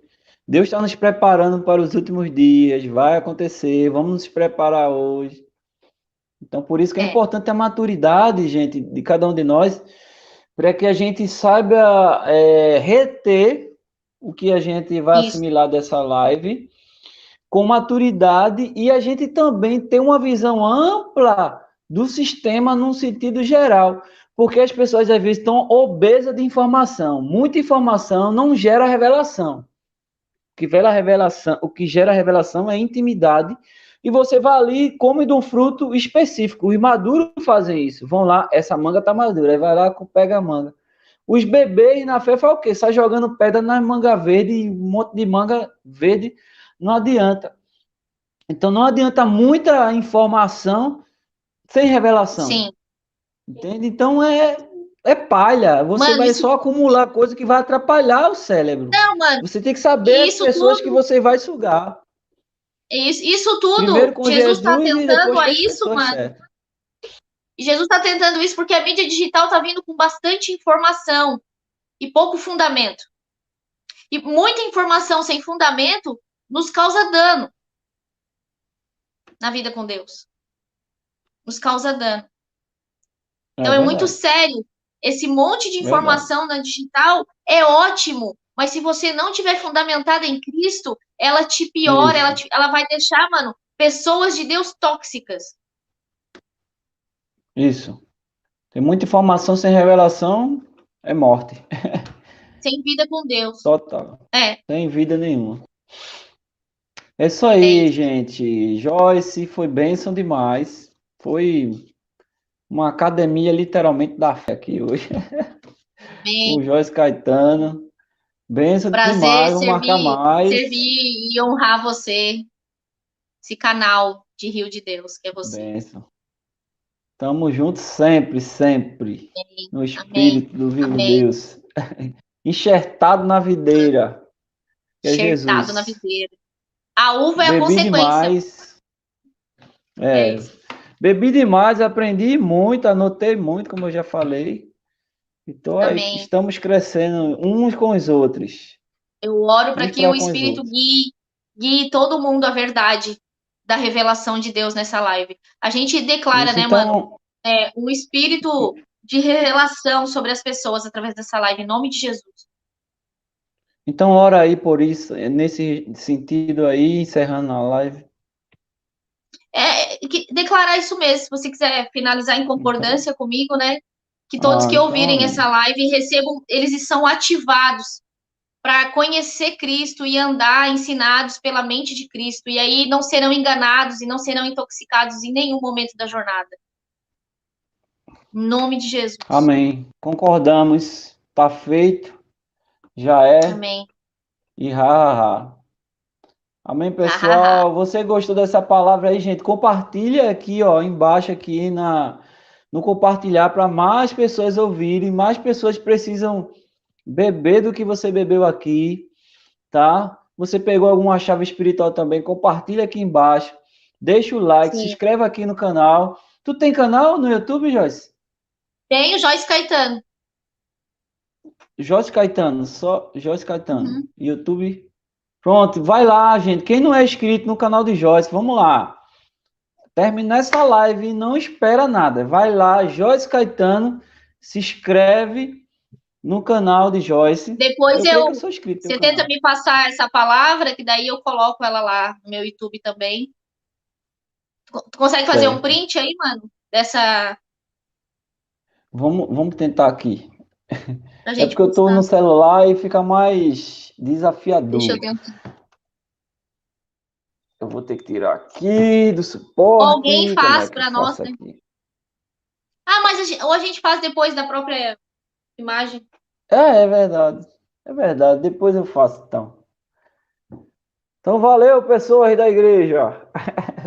Deus está nos preparando para os últimos dias. Vai acontecer. Vamos nos preparar hoje. Então, por isso que é É, importante a maturidade, gente, de cada um de nós, para que a gente saiba reter o que a gente vai isso, assimilar dessa live com maturidade e a gente também ter uma visão ampla do sistema num sentido geral, porque as pessoas às vezes estão obesas de informação. Muita informação não gera revelação. O que gera revelação é intimidade e você vai ali e come de um fruto específico. Os maduros fazem isso. Vão lá, essa manga tá madura, aí vai lá, pega a manga. Os bebês na fé faz o quê? Sai jogando pedra nas manga verde, um monte de manga verde, não adianta. Então não adianta muita informação sem revelação. Sim. Entende? Então é palha. Você Mano, vai isso. só acumular coisa que vai atrapalhar o cérebro. Não, mano. Você tem que saber as Isso pessoas que tudo. você vai sugar. Isso Primeiro tudo. com Jesus está Jesus e tentando depois com a as isso, pessoas mano. certas. E Jesus está tentando isso porque a mídia digital está vindo com bastante informação e pouco fundamento. E muita informação sem fundamento nos causa dano na vida com Deus. Nos causa dano. É Então é muito verdade. sério. Esse monte de Verdade. informação na digital é ótimo, mas se você não tiver fundamentada em Cristo, ela te piora, Isso. ela vai deixar, mano, pessoas de Deus tóxicas. Isso. Tem muita informação sem revelação, é morte. Sem vida com Deus. Total. É, Sem vida nenhuma. É isso é aí, isso. gente. Joyce, foi bênção demais. Foi uma academia literalmente da fé aqui hoje. Amém. O Joyce Caetano. Bênção Prazer demais, vou marcar mais. servir e honrar você, esse canal de Rio de Deus, que é você. Bênção. Tamo juntos sempre, sempre. No Amém. Espírito do vivo Amém. Deus. Enxertado na videira, que é Enxertado na Jesus. videira. A uva é a Bebi consequência. demais. É É, isso. bebi demais, aprendi muito, anotei muito, como eu já falei. Então, aí, Amém. estamos crescendo uns com os outros. Eu oro para Uns que o para com os Espírito outros. guie todo mundo à verdade da revelação de Deus nessa live. A gente declara, Isso, né, mano, então, um espírito de revelação sobre as pessoas através dessa live, em nome de Jesus. então ora aí por isso, nesse sentido aí, encerrando a live. Declarar isso mesmo, se você quiser finalizar em Então, concordância comigo, né? Que todos que ouvirem essa amém. live recebam, eles são ativados para conhecer Cristo e andar ensinados pela mente de Cristo. E aí não serão enganados e não serão intoxicados em nenhum momento da jornada. Em nome de Jesus. Amém. Concordamos. Tá feito. Já é. Amém. E ha, ha, ha. Amém, pessoal. Você gostou dessa palavra aí, gente? Compartilha aqui, ó, embaixo aqui no compartilhar para mais pessoas ouvirem. Mais pessoas precisam beber do que você bebeu aqui, tá? Você pegou alguma chave espiritual também? Compartilha aqui embaixo. Deixa o like, se Sim. inscreve aqui no canal. Tu tem canal no YouTube, Joyce? Tenho Joyce Caetano. Joyce Caetano, só Joyce Caetano. Uhum. YouTube. Pronto, vai lá, gente. Quem não é inscrito no canal de Joyce, vamos lá. Terminar essa live e não espera nada. Vai lá, Joyce Caetano, se inscreve no canal de Joyce. Depois Eu creio que eu sou inscrito no você tenta canal. me passar essa palavra, que daí eu coloco ela lá no meu YouTube também. Tu consegue fazer um Certo. print aí, mano? Dessa. Vamos tentar aqui. Pra É gente porque eu estou no postar. celular e fica mais Deixa eu desafiador. tentar. Eu vou ter que tirar aqui do Ou alguém suporte. Como é faz que eu pra nós, faço né? aqui? Mas ou a gente faz depois da própria imagem. É verdade. É verdade. Depois eu faço, então. Então, valeu, pessoas da igreja.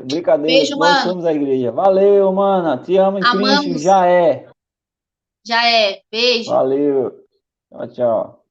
Brincadeira, Beijo, nós mano. somos a igreja. Valeu, mana. Te amo em Cristo. Amamos. Já é. Já é. Beijo. Valeu. Tchau, tchau.